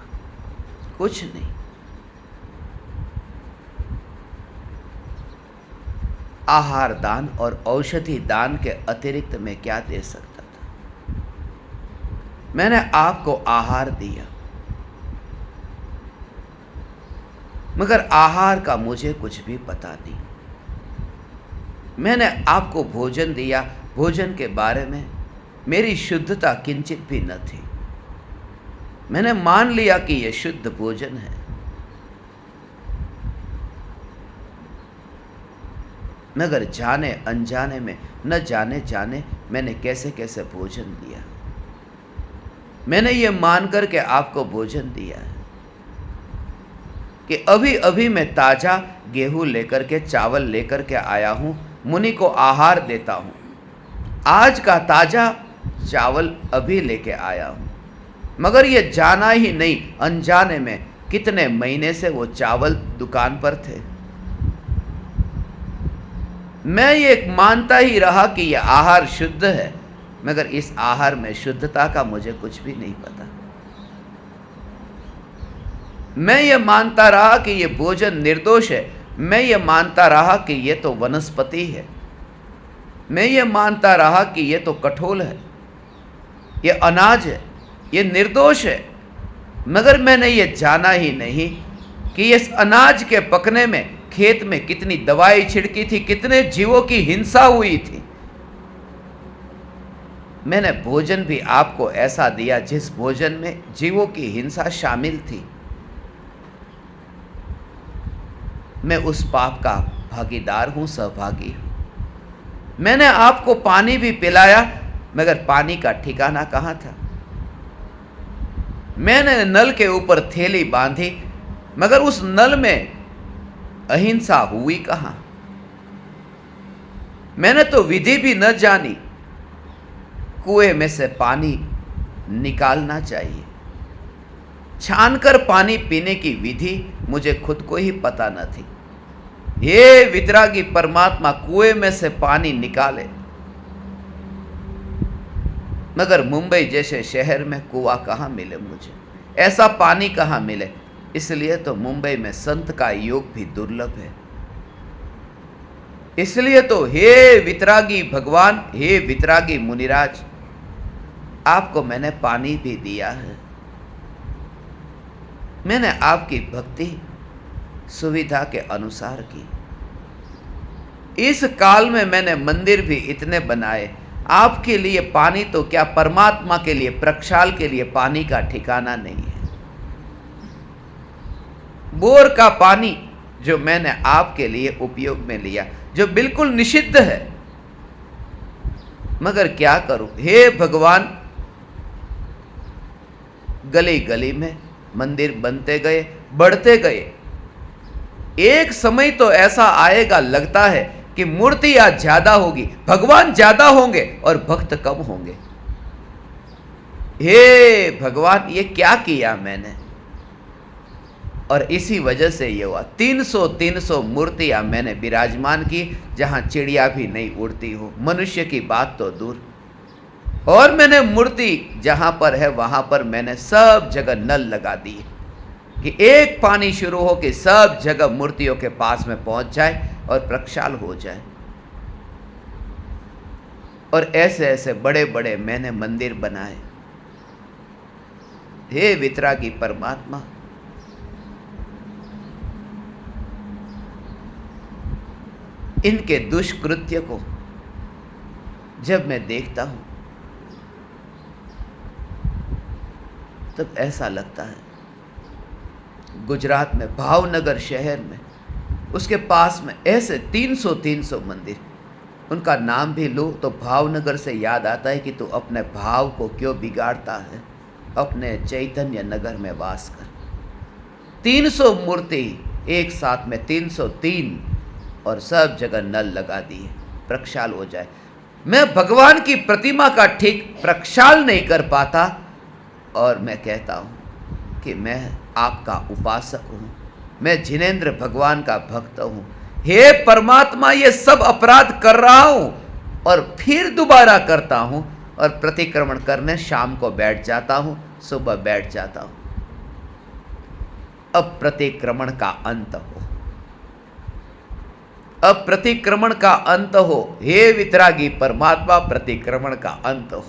कुछ नहीं। आहार दान और औषधि दान के अतिरिक्त मैं क्या दे सकता था? मैंने आपको आहार दिया, मगर आहार का मुझे कुछ भी पता नहीं। मैंने आपको भोजन दिया, भोजन के बारे में मेरी शुद्धता किंचित भी न थी। मैंने मान लिया कि यह शुद्ध भोजन है, मगर जाने अनजाने में, न जाने जाने मैंने कैसे कैसे भोजन दिया। मैंने ये मान कर के आपको भोजन दिया है कि अभी अभी मैं ताज़ा गेहूं लेकर के, चावल लेकर के आया हूँ, मुनि को आहार देता हूँ। आज का ताज़ा चावल अभी लेके आया हूँ, मगर ये जाना ही नहीं अनजाने में कितने महीने से वो चावल दुकान पर थे। मैं ये मानता ही रहा कि यह आहार शुद्ध है, मगर इस आहार में शुद्धता का मुझे कुछ भी नहीं पता। मैं ये मानता रहा कि ये भोजन निर्दोष है, मैं ये मानता रहा कि ये तो वनस्पति है, मैं ये मानता रहा कि ये तो कठोल है, ये अनाज है, ये निर्दोष है। मगर मैंने ये जाना ही नहीं कि इस अनाज के पकने में खेत में कितनी दवाई छिड़की थी, कितने जीवों की हिंसा हुई थी। मैंने भोजन भी आपको ऐसा दिया जिस भोजन में जीवों की हिंसा शामिल थी। मैं उस पाप का भागीदार हूं, सहभागी हूं। मैंने आपको पानी भी पिलाया, मगर पानी का ठिकाना कहां था। मैंने नल के ऊपर थैली बांधी, मगर उस नल में अहिंसा हुई कहां। मैंने तो विधि भी न जानी, कुएं में से पानी निकालना चाहिए, छानकर पानी पीने की विधि मुझे खुद को ही पता न थी। हे वितरागी परमात्मा, कुएं में से पानी निकाले। मगर मुंबई जैसे शहर में कुआं कहाँ मिले मुझे, ऐसा पानी कहाँ मिले। इसलिए तो मुंबई में संत का योग भी दुर्लभ है। इसलिए तो हे वितरागी भगवान, हे वितरागी मुनिराज, आपको मैंने पानी भी दिया है। मैंने आपकी भक्ति सुविधा के अनुसार की। इस काल में मैंने मंदिर भी इतने बनाए। आपके लिए पानी तो क्या, परमात्मा के लिए, प्रक्षाल के लिए पानी का ठिकाना नहीं है। बोर का पानी जो मैंने आपके लिए उपयोग में लिया, जो बिल्कुल निषिद्ध है, मगर क्या करूं। हे भगवान, गली गली में मंदिर बनते गए, बढ़ते गए। एक समय तो ऐसा आएगा, लगता है कि मूर्ति आज ज्यादा होगी, भगवान ज्यादा होंगे और भक्त कम होंगे। हे भगवान, ये क्या किया मैंने। और इसी वजह से ये हुआ। 300 मूर्तियां मैंने विराजमान की, जहां चिड़िया भी नहीं उड़ती हो, मनुष्य की बात तो दूर। और मैंने मूर्ति जहां पर है वहां पर मैंने सब जगह नल लगा दिए कि एक पानी शुरू हो कि सब जगह मूर्तियों के पास में पहुंच जाए और प्रक्षाल हो जाए। और ऐसे ऐसे बड़े बड़े मैंने मंदिर बनाए। हे वितरागी परमात्मा, इनके दुष्कृत्य को जब मैं देखता हूं तब ऐसा लगता है। गुजरात में भावनगर शहर में, उसके पास में ऐसे 300 मंदिर। उनका नाम भी लो तो भावनगर से याद आता है कि तू अपने भाव को क्यों बिगाड़ता है, अपने चैतन्य नगर में वास कर। 300 मूर्ति एक साथ में, 303, और सब जगह नल लगा दिए, प्रक्षाल हो जाए। मैं भगवान की प्रतिमा का ठीक प्रक्षाल नहीं कर पाता, और मैं कहता हूँ कि मैं आपका उपासक हूँ, मैं जिनेंद्र भगवान का भक्त हूँ। हे परमात्मा, ये सब अपराध कर रहा हूँ और फिर दोबारा करता हूँ, और प्रतिक्रमण करने शाम को बैठ जाता हूँ, सुबह बैठ जाता हूँ। अब प्रतिक्रमण का अंत हो, अब प्रतिक्रमण का अंत हो। हे वितरागी परमात्मा, प्रतिक्रमण का अंत हो।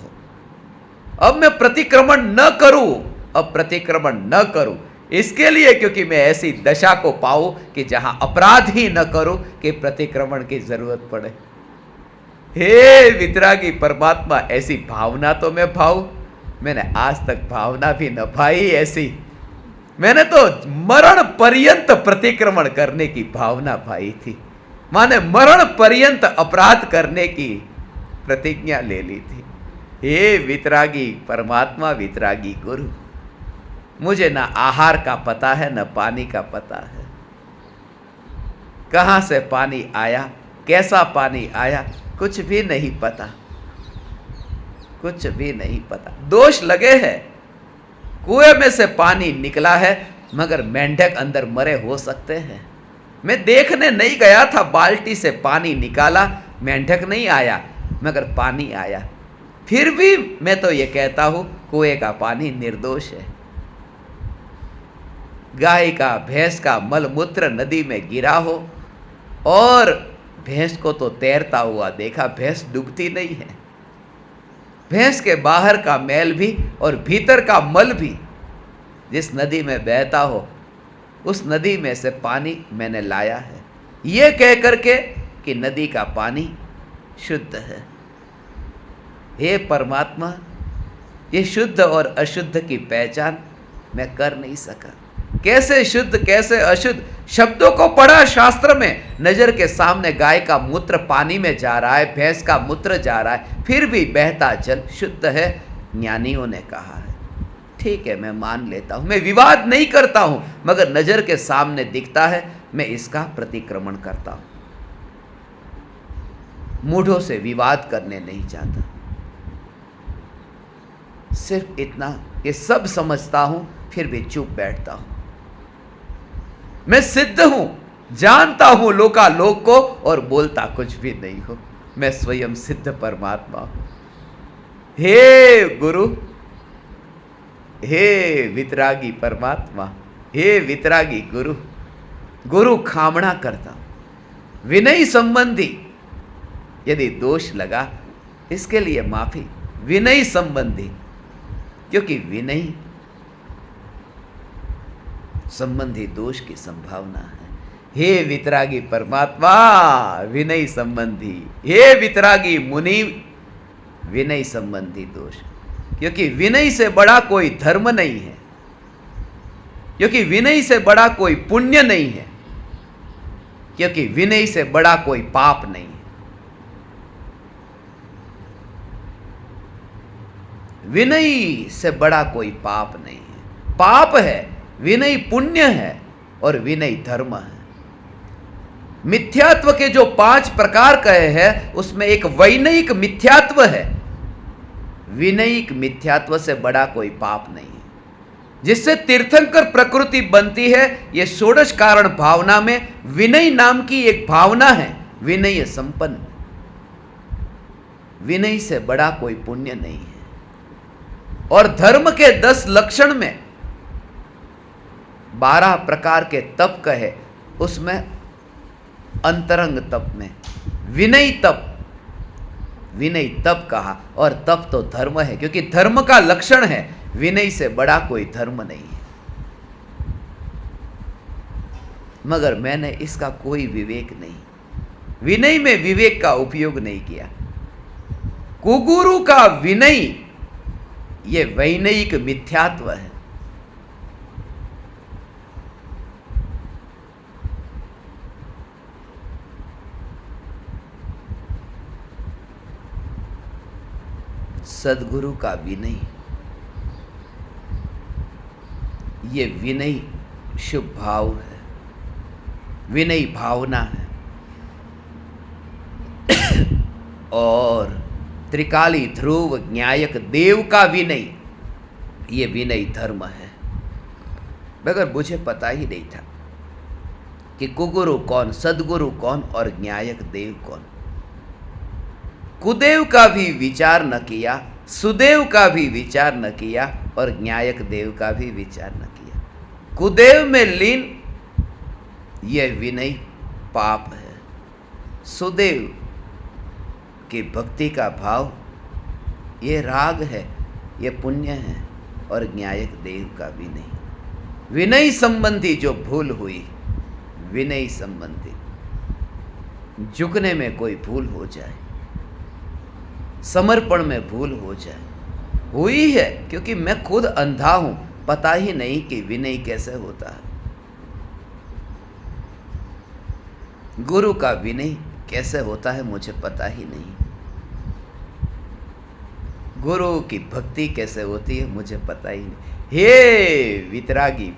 अब मैं प्रतिक्रमण न करूं, अब प्रतिक्रमण न करूं, इसके लिए क्योंकि मैं ऐसी दशा को पाऊं कि जहां अपराध ही न करूं कि प्रतिक्रमण की जरूरत पड़े। हे वितरागी परमात्मा, ऐसी भावना तो मैं भाऊं। मैंने आज तक भावना भी न भाई ऐसी। मैंने तो मरण पर्यंत प्रतिक्रमण करने की भावना भाई थी। माने मरण पर्यंत अपराध करने की प्रतिज्ञा ले ली थी। हे वितरागी परमात्मा, वितरागी गुरु, मुझे ना आहार का पता है, न पानी का पता है। कहां से पानी आया, कैसा पानी आया, कुछ भी नहीं पता, कुछ भी नहीं पता। दोष लगे हैं। कुएं में से पानी निकला है, मगर मेंढक अंदर मरे हो सकते हैं। मैं देखने नहीं गया था, बाल्टी से पानी निकाला, मेंढक नहीं आया, मगर पानी आया। फिर भी मैं तो ये कहता हूं, कुएं का पानी निर्दोष है। गाय का भैंस का मल मूत्र नदी में गिरा हो और भैंस को तो तैरता हुआ देखा, भैंस डूबती नहीं है। भैंस के बाहर का मैल भी और भीतर का मल भी जिस नदी में बहता हो, उस नदी में से पानी मैंने लाया है, ये कह करके कि नदी का पानी शुद्ध है। हे परमात्मा, ये शुद्ध और अशुद्ध की पहचान मैं कर नहीं सका। कैसे शुद्ध कैसे अशुद्ध, शब्दों को पढ़ा शास्त्र में, नजर के सामने गाय का मूत्र पानी में जा रहा है, भैंस का मूत्र जा रहा है, फिर भी बहता जल शुद्ध है, ज्ञानियों ने कहा है। ठीक है, मैं मान लेता हूं, मैं विवाद नहीं करता हूं, मगर नजर के सामने दिखता है, मैं इसका प्रतिक्रमण करता हूं। मूढ़ों से विवाद करने नहीं चाहता, सिर्फ इतना कि सब समझता हूं, फिर भी चुप बैठता हूं। मैं सिद्ध हूं, जानता हूं लोकालोक को, और बोलता कुछ भी नहीं हूं। मैं स्वयं सिद्ध परमात्मा हूं। हे गुरु, हे वितरागी परमात्मा, हे वितरागी गुरु, गुरु खामणा करता हूं। विनय संबंधी यदि दोष लगा, इसके लिए माफी। विनय संबंधी, क्योंकि विनय संबंधी दोष की संभावना है। हे वितरागी परमात्मा, विनय संबंधी, हे वितरागी मुनि, विनय संबंधी दोष, क्योंकि विनय से बड़ा कोई धर्म नहीं है, क्योंकि विनय से बड़ा कोई पुण्य नहीं है, क्योंकि विनय से बड़ा कोई पाप नहीं है। विनय से बड़ा कोई पाप नहीं है। पाप है, विनय पुण्य है, और विनय धर्म है। मिथ्यात्व के जो 5 प्रकार कहे हैं, उसमें एक वैनयिक मिथ्यात्व है। विनयिक मिथ्यात्व से बड़ा कोई पाप नहीं है, जिससे तीर्थंकर प्रकृति बनती है। यह षोडश कारण भावना में विनय नाम की एक भावना है, विनय संपन्न। विनय से बड़ा कोई पुण्य नहीं है। और धर्म के 10 लक्षण में 12 प्रकार के तप कहे, उसमें अंतरंग तप में विनय तप, विनय तप कहा। और तप तो धर्म है, क्योंकि धर्म का लक्षण है। विनय से बड़ा कोई धर्म नहीं है। मगर मैंने इसका कोई विवेक नहीं, विनय में विवेक का उपयोग नहीं किया। कुगुरु का विनय ये वैनयिक मिथ्यात्व है। सदगुरु का विनय, ये विनय शुभ भाव है, विनय भावना है। और त्रिकाली ध्रुव न्यायक देव का विनय, ये विनय धर्म है। मगर मुझे पता ही नहीं था कि कुगुरु कौन, सदगुरु कौन और न्यायक देव कौन। कुदेव का भी विचार न किया, सुदेव का भी विचार न किया, और न्यायक देव का भी विचार न किया। कुदेव में लीन यह विनय पाप है। सुदेव की भक्ति का भाव ये राग है, ये पुण्य है। और न्यायक देव का विनय, विनय संबंधी जो भूल हुई, विनय संबंधी झुकने में कोई भूल हो जाए, समर्पण में भूल हो जाए, हुई है। क्योंकि मैं खुद अंधा हूं, पता ही नहीं कि विनय कैसे होता है। गुरु का विनय कैसे होता है मुझे पता ही नहीं। गुरु की भक्ति कैसे होती है मुझे पता ही नहीं। हे वितरागी,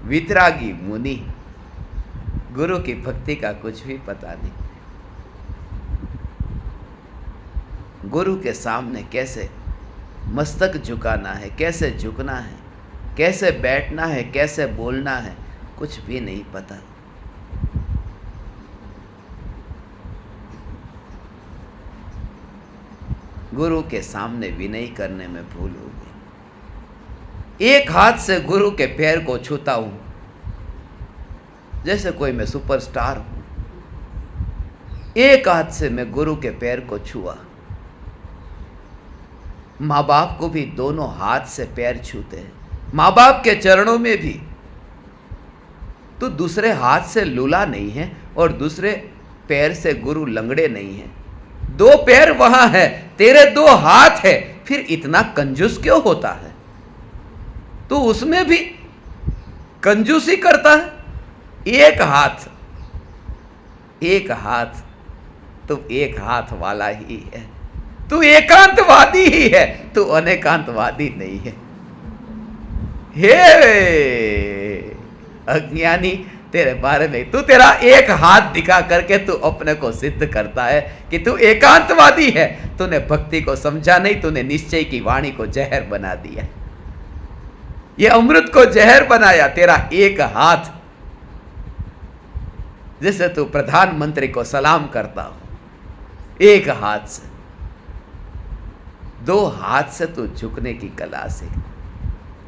वितरागी मुनि, गुरु की भक्ति का कुछ भी पता नहीं। गुरु के सामने कैसे मस्तक झुकाना है, कैसे झुकना है, कैसे बैठना है, कैसे बोलना है, कुछ भी नहीं पता। गुरु के सामने विनय करने में भूल हो गई। एक हाथ से गुरु के पैर को छूता हूं, जैसे कोई मैं सुपरस्टार हूं। एक हाथ से मैं गुरु के पैर को छुआ। माँ बाप को भी दोनों हाथ से पैर छूते हैं, माँ बाप के चरणों में भी। तो दूसरे हाथ से लूला नहीं है और दूसरे पैर से गुरु लंगड़े नहीं है। दो पैर वहां है, तेरे दो हाथ है, फिर इतना कंजूस क्यों होता है? तो उसमें भी कंजूसी करता है। एक हाथ, एक हाथ, तू एक हाथ वाला ही है। तू एकांतवादी ही है, तू अनेकांतवादी नहीं है। हे अज्ञानी, तेरे बारे में तू तेरा एक हाथ दिखा करके तू अपने को सिद्ध करता है कि तू एकांतवादी है। तूने भक्ति को समझा नहीं, तूने निश्चय की वाणी को जहर बना दिया। ये अमृत को जहर बनाया तेरा एक हाथ। जैसे तू प्रधानमंत्री को सलाम करता हो एक हाथ से, दो हाथ से तू झुकने की कला से।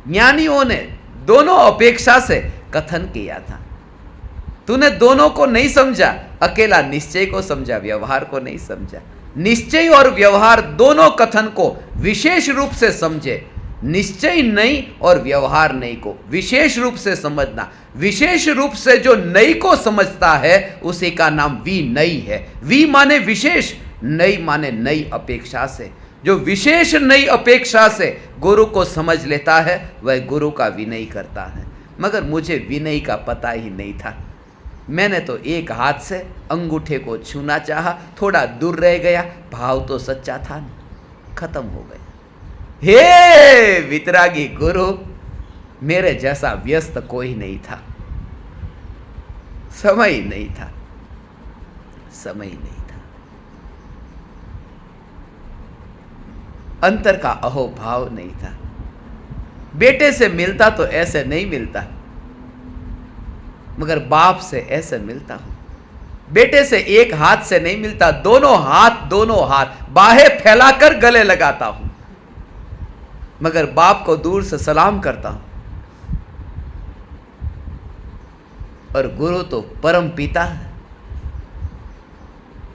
ज्ञानियों ने दोनों अपेक्षा से कथन किया था। तूने दोनों को नहीं समझा, अकेला निश्चय को समझा, व्यवहार को नहीं समझा। निश्चय और व्यवहार दोनों कथन को विशेष रूप से समझे। निश्चय नहीं और व्यवहार नहीं को विशेष रूप से समझना। विशेष रूप से जो नई को समझता है उसी का नाम वी नई है। वी माने विशेष, नई माने नई अपेक्षा से। जो विशेष नई अपेक्षा से गुरु को समझ लेता है वह गुरु का विनय करता है। मगर मुझे विनय का पता ही नहीं था। मैंने तो एक हाथ से अंगूठे को छूना चाहा, थोड़ा दूर रह गया, भाव तो सच्चा था ना, खत्म हो गया। हे वितरागी गुरु, मेरे जैसा व्यस्त कोई नहीं था। समय नहीं था, समय नहीं था। अंतर का अहोभाव नहीं था। बेटे से मिलता तो ऐसे नहीं मिलता, मगर बाप से ऐसे मिलता हूं। बेटे से एक हाथ से नहीं मिलता, दोनों हाथ बाहें फैलाकर गले लगाता हूं। मगर बाप को दूर से सलाम करता हूं। और गुरु तो परम पिता है।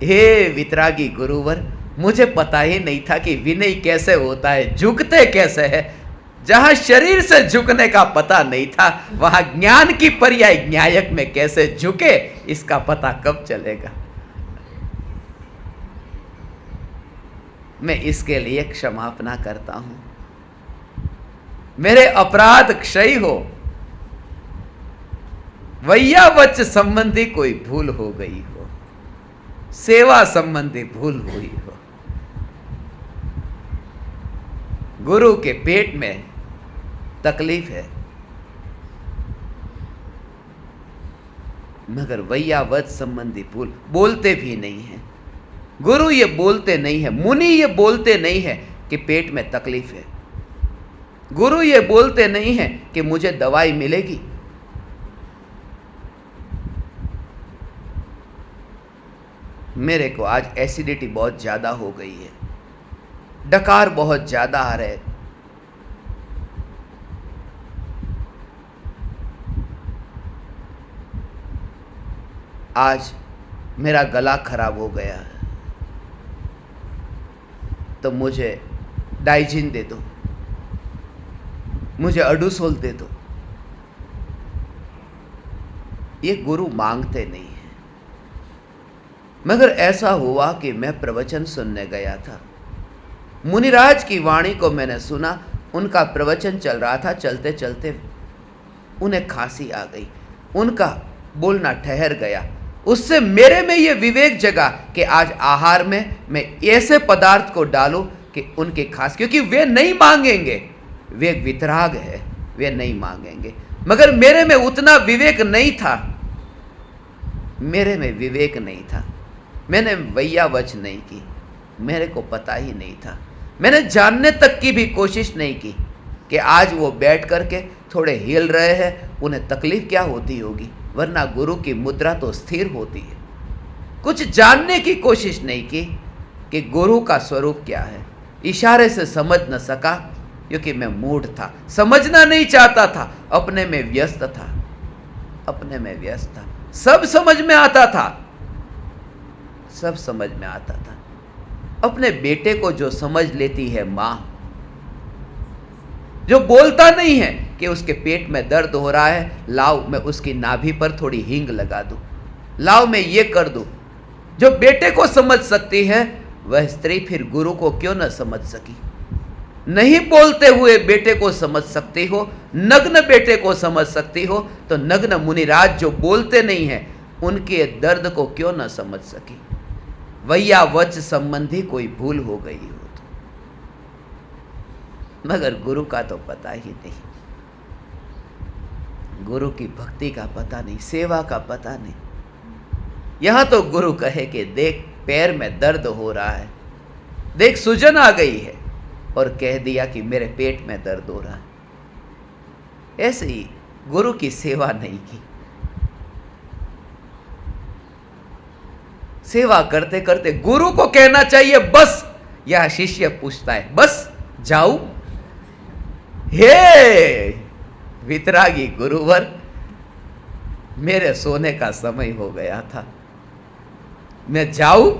हे वितरागी गुरुवर, मुझे पता ही नहीं था कि विनय कैसे होता है, झुकते कैसे है। जहां शरीर से झुकने का पता नहीं था, वहां ज्ञान की पर्याय न्यायक में कैसे झुके, इसका पता कब चलेगा। मैं इसके लिए क्षमापना करता हूं। मेरे अपराध क्षय हो, वैयावच संबंधी कोई भूल हो गई हो, सेवा संबंधी भूल हुई हो, गुरु के पेट में तकलीफ है, मगर वैयावच संबंधी भूल बोलते भी नहीं है। गुरु ये बोलते नहीं है, मुनि ये बोलते नहीं है कि पेट में तकलीफ है। गुरु ये बोलते नहीं है कि मुझे दवाई मिलेगी। मेरे को आज एसिडिटी बहुत ज्यादा हो गई है, डकार बहुत ज्यादा आ रहे। आज मेरा गला खराब हो गया है, तो मुझे डाइजिन दे दो, मुझे अडुसोल दे दो। ये गुरु मांगते नहीं है। मगर ऐसा हुआ कि मैं प्रवचन सुनने गया था। मुनिराज की वाणी को मैंने सुना, उनका प्रवचन चल रहा था। चलते चलते उन्हें खांसी आ गई, उनका बोलना ठहर गया। उससे मेरे में ये विवेक जगा कि आज आहार में मैं ऐसे पदार्थ को डालूं कि उनके खांसी, क्योंकि वे नहीं मांगेंगे, वे वितराग है, वे नहीं मांगेंगे। मगर मेरे में उतना विवेक नहीं था, मेरे में विवेक नहीं था। मैंने वैयावच नहीं की, मेरे को पता ही नहीं था। मैंने जानने तक की भी कोशिश नहीं की कि आज वो बैठ करके थोड़े हिल रहे हैं, उन्हें तकलीफ क्या होती होगी, वरना गुरु की मुद्रा तो स्थिर होती है। कुछ जानने की कोशिश नहीं की कि गुरु का स्वरूप क्या है। इशारे से समझ न सका, क्योंकि मैं मूढ़ था, समझना नहीं चाहता था, अपने में व्यस्त था। अपने में व्यस्त था। सब समझ में आता था, सब समझ में आता था। अपने बेटे को जो समझ लेती है माँ, जो बोलता नहीं है कि उसके पेट में दर्द हो रहा है, लाओ मैं उसकी नाभि पर थोड़ी हींग लगा दूं, लाओ मैं ये कर दूं, जो बेटे को समझ सकती है, वह स्त्री फिर गुरु को क्यों न समझ सकी। नहीं बोलते हुए बेटे को समझ सकती हो, नग्न बेटे को समझ सकती हो, तो नग्न मुनिराज जो बोलते नहीं हैं, उनके दर्द को क्यों न समझ सकी। वैया वच संबंधी कोई भूल हो गई हो तो, मगर गुरु का तो पता ही नहीं, गुरु की भक्ति का पता नहीं, सेवा का पता नहीं। यहां तो गुरु कहे कि देख पैर में दर्द हो रहा है, देख सूजन आ गई है, और कह दिया कि मेरे पेट में दर्द हो रहा है। ऐसे ही गुरु की सेवा नहीं की। सेवा करते करते गुरु को कहना चाहिए बस। यह शिष्य पूछता है बस जाऊं? हे वितरागी गुरुवर, मेरे सोने का समय हो गया था, मैं जाऊं?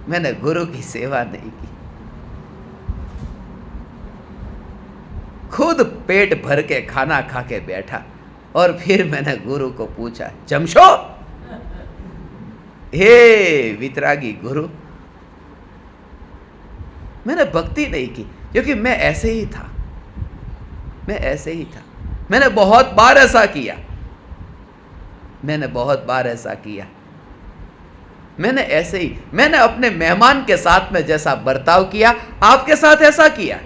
मैंने गुरु की सेवा नहीं की। खुद पेट भर के खाना खा के बैठा, और फिर मैंने गुरु को पूछा, जमशो, हे वितरागी गुरु, मैंने भक्ति नहीं की क्योंकि मैं ऐसे ही था, मैं ऐसे ही था। मैंने बहुत बार ऐसा किया, मैंने बहुत बार ऐसा किया। मैंने ऐसे ही, मैंने अपने मेहमान के साथ में जैसा बर्ताव किया, आपके साथ ऐसा किया।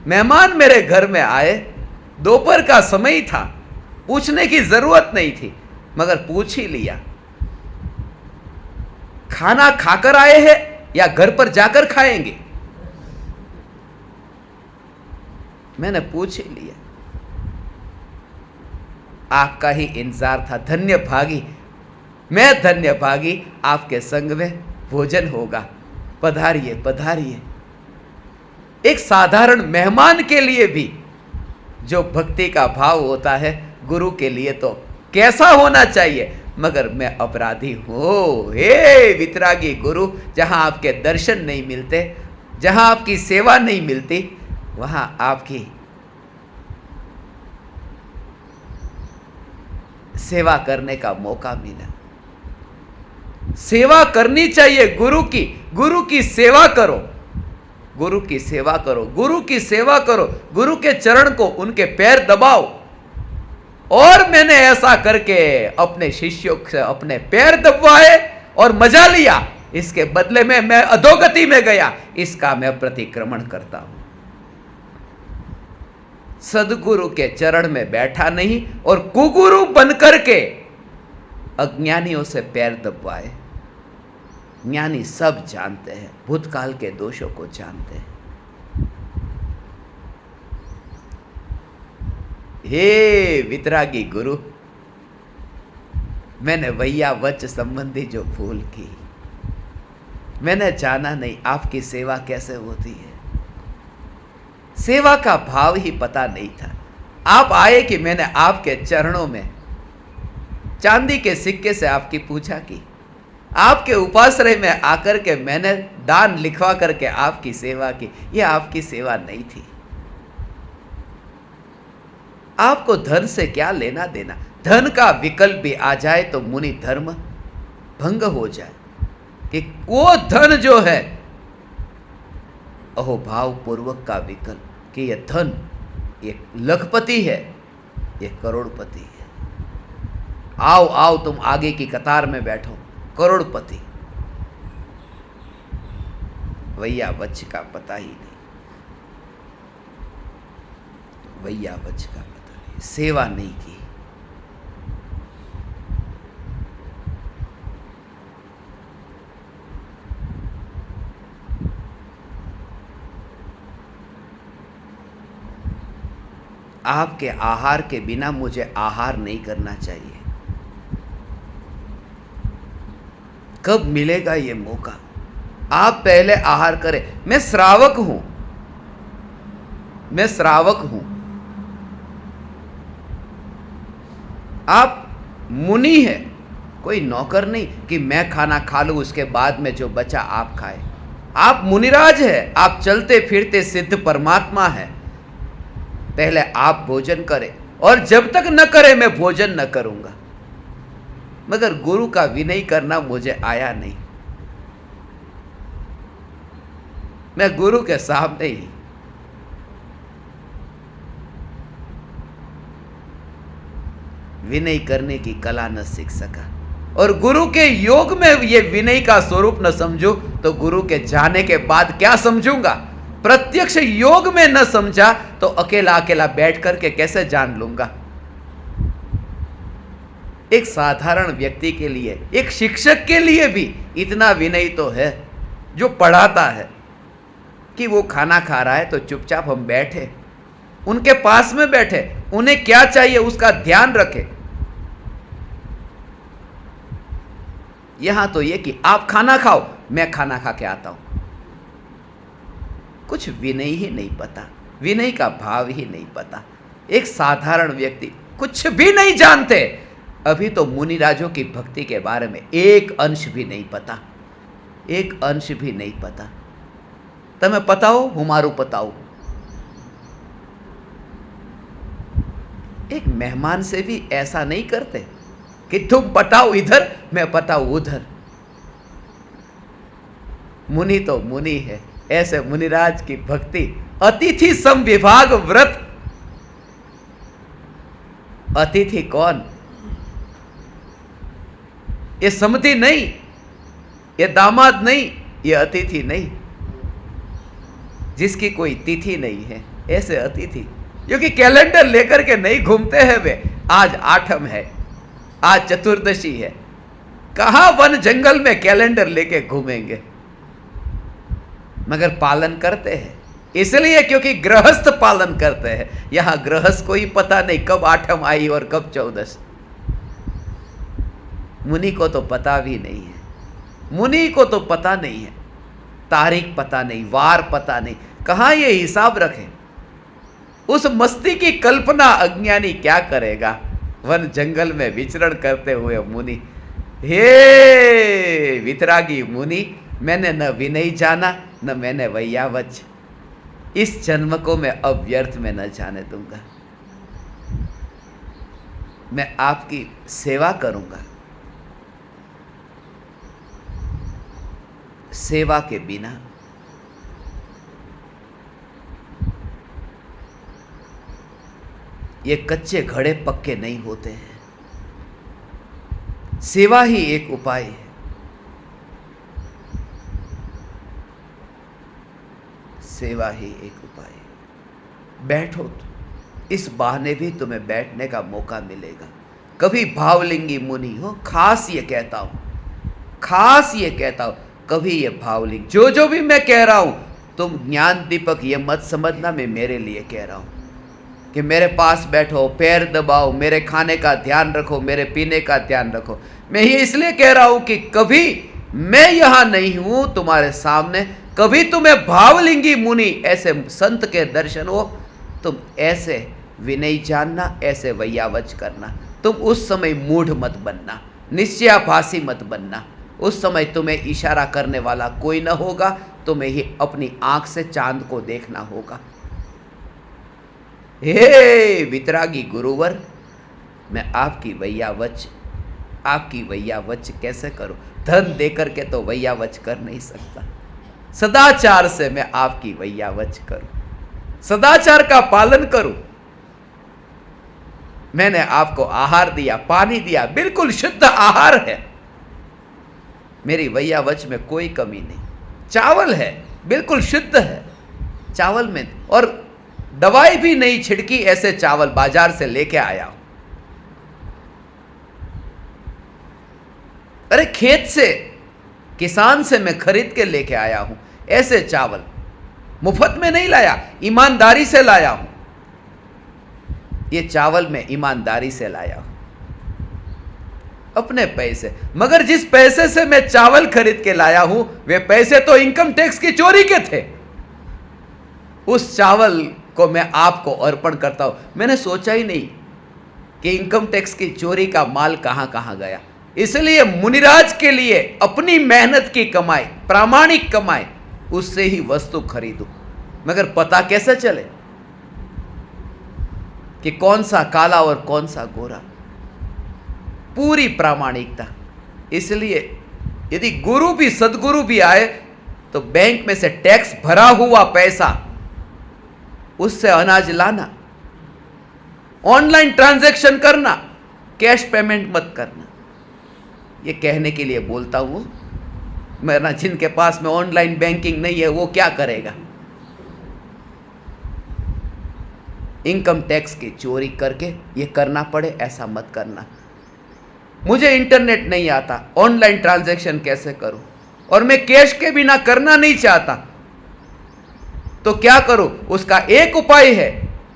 मेहमान मेरे घर में आए, दोपहर का समय था, पूछने की जरूरत नहीं थी, मगर पूछ ही लिया। खाना खाकर आए हैं या घर पर जाकर खाएंगे? मैंने पूछ ही लिया। आपका ही इंतजार था, धन्य भागी, मैं धन्य भागी, आपके संग में भोजन होगा, पधारिए पधारिए। एक साधारण मेहमान के लिए भी जो भक्ति का भाव होता है, गुरु के लिए तो कैसा होना चाहिए। मगर मैं अपराधी हूं, हे वितरागी गुरु, जहां आपके दर्शन नहीं मिलते, जहां आपकी सेवा नहीं मिलती, वहां आपकी सेवा करने का मौका मिला। सेवा करनी चाहिए गुरु की, गुरु की सेवा करो, गुरु की सेवा करो, गुरु की सेवा करो, गुरु के चरण को, उनके पैर दबाओ। और मैंने ऐसा करके अपने शिष्यों से अपने पैर दबवाए और मजा लिया, इसके बदले में मैं अधोगति में गया, इसका मैं प्रतिक्रमण करता हूं। सदगुरु के चरण में बैठा नहीं और कुगुरु बनकर के अज्ञानियों से पैर दबवाए। ज्ञानी सब जानते हैं, भूतकाल के दोषों को जानते हैं। हे वितरागी गुरु, मैंने वैया वच संबंधी जो भूल की, मैंने जाना नहीं आपकी सेवा कैसे होती है। सेवा का भाव ही पता नहीं था। आप आए कि मैंने आपके चरणों में चांदी के सिक्के से आपकी पूजा की, आपके उपाश्रय में आकर के मैंने दान लिखवा करके आपकी सेवा की। यह आपकी सेवा नहीं थी। आपको धन से क्या लेना देना। धन का विकल्प भी आ जाए तो मुनि धर्म भंग हो जाए, कि वो धन जो है अहोभाव पूर्वक का विकल्प, कि यह धन ये लखपति है, ये करोड़पति है। आओ आओ तुम आगे की कतार में बैठो, करोड़पति। वैया वच का पता ही नहीं, वैया वच का पता नहीं, सेवा नहीं की। आपके आहार के बिना मुझे आहार नहीं करना चाहिए। कब मिलेगा ये मौका? आप पहले आहार करें। मैं श्रावक हूं, मैं श्रावक हूं। आप मुनि है, कोई नौकर नहीं कि मैं खाना खा लूं उसके बाद में जो बचा आप खाए। आप मुनिराज है, आप चलते फिरते सिद्ध परमात्मा है। पहले आप भोजन करें और जब तक न करें मैं भोजन न करूंगा। मगर गुरु का विनय करना मुझे आया नहीं। मैं गुरु के सामने ही विनय करने की कला न सीख सका। और गुरु के योग में ये विनय का स्वरूप न समझो तो गुरु के जाने के बाद क्या समझूंगा। प्रत्यक्ष योग में न समझा तो अकेला अकेला बैठ करके कैसे जान लूंगा। एक साधारण व्यक्ति के लिए, एक शिक्षक के लिए भी इतना विनय तो है जो पढ़ाता है कि वो खाना खा रहा है तो चुपचाप हम बैठे, उनके पास में बैठे, उन्हें क्या चाहिए उसका ध्यान रखें। यहां तो ये कि आप खाना खाओ, मैं खाना खा के आता हूं। कुछ विनय ही नहीं पता, विनय का भाव ही नहीं पता। एक साधारण व्यक्ति कुछ भी नहीं जानते। अभी तो मुनिराजों की भक्ति के बारे में एक अंश भी नहीं पता, एक अंश भी नहीं पता। तुम्हें पताओ, हुमारू पताओ। एक मेहमान से भी ऐसा नहीं करते कि तुम पताओ इधर, मैं पताओ उधर। मुनि तो मुनि है। ऐसे मुनिराज की भक्ति, अतिथि समविभाग व्रत। अतिथि कौन? ये समति नहीं, ये दामाद नहीं, ये अतिथि नहीं, जिसकी कोई तिथि नहीं है। ऐसे अतिथि क्योंकि कैलेंडर लेकर के नहीं घूमते हैं वे। आज आठम है, आज चतुर्दशी है, कहां वन जंगल में कैलेंडर लेके घूमेंगे। मगर पालन करते हैं, इसलिए क्योंकि गृहस्थ पालन करते हैं। यहां गृहस्थ को ही पता नहीं कब आठम आई और कब 14। मुनि को तो पता भी नहीं है, मुनि को तो पता नहीं है, तारीख पता नहीं, वार पता नहीं, कहां ये हिसाब रखें। उस मस्ती की कल्पना अज्ञानी क्या करेगा। वन जंगल में विचरण करते हुए मुनि, हे वितरागी मुनि, मैंने न विनय जाना न मैंने वैयावच। इस जन्म को मैं अव्यर्थ में न जाने दूंगा। मैं आपकी सेवा करूंगा। सेवा के बिना ये कच्चे घड़े पक्के नहीं होते हैं। सेवा ही एक उपाय है। सेवा ही एक उपाय है। बैठो तो, इस बहाने भी तुम्हें बैठने का मौका मिलेगा। कभी भावलिंगी मुनि हो, खास ये कहता हूं, खास ये कहता हूं, कभी ये भावलिंग, जो भी मैं कह रहा हूं, तुम ज्ञान दीपक ये मत समझना मैं मेरे लिए कह रहा हूं कि मेरे पास बैठो, पैर दबाओ, मेरे खाने का ध्यान रखो, मेरे पीने का ध्यान रखो। मैं ये इसलिए कह रहा हूं कि कभी मैं यहां नहीं हूं तुम्हारे सामने, कभी तुम्हें भावलिंगी मुनि ऐसे संत के दर्शन हो, तुम ऐसे विनय जानना, ऐसे वैयावच करना। तुम उस समय मूढ़ मत बनना, निश्चयाभासी मत बनना। उस समय तुम्हें इशारा करने वाला कोई न होगा, तुम्हें ही अपनी आंख से चांद को देखना होगा। हे वितरागी गुरुवर, मैं आपकी वैयावच कैसे करूं। धन देकर के तो वैयावच कर नहीं सकता। सदाचार से मैं आपकी वैयावच करूं, सदाचार का पालन करूं। मैंने आपको आहार दिया, पानी दिया, बिल्कुल शुद्ध आहार है। मेरी वैयावच में कोई कमी नहीं। चावल है, बिल्कुल शुद्ध है चावल में, और दवाई भी नहीं छिड़की, ऐसे चावल बाजार से लेके आया हूं। अरे खेत से, किसान से मैं खरीद के लेके आया हूं। ऐसे चावल मुफ्त में नहीं लाया, ईमानदारी से लाया हूं। ये चावल मैं ईमानदारी से लाया हूं, अपने पैसे। मगर जिस पैसे से मैं चावल खरीद के लाया हूं, वे पैसे तो इनकम टैक्स की चोरी के थे। उस चावल को मैं आपको अर्पण करता हूं। मैंने सोचा ही नहीं कि इनकम टैक्स की चोरी का माल कहां कहां गया। इसलिए मुनिराज के लिए अपनी मेहनत की कमाई, प्रामाणिक कमाई, उससे ही वस्तु खरीदो। मगर पता कैसे चले कि कौन सा काला और कौन सा गोरा? पूरी प्रामाणिकता। इसलिए यदि गुरु भी, सदगुरु भी आए तो बैंक में से टैक्स भरा हुआ पैसा, उससे अनाज लाना, ऑनलाइन ट्रांजैक्शन करना, कैश पेमेंट मत करना। ये कहने के लिए बोलता हूं, मेरा जिनके पास में ऑनलाइन बैंकिंग नहीं है वो क्या करेगा? इनकम टैक्स की चोरी करके ये करना पड़े, ऐसा मत करना। मुझे इंटरनेट नहीं आता, ऑनलाइन ट्रांजैक्शन कैसे करूं, और मैं कैश के बिना करना नहीं चाहता, तो क्या करूं? उसका एक उपाय है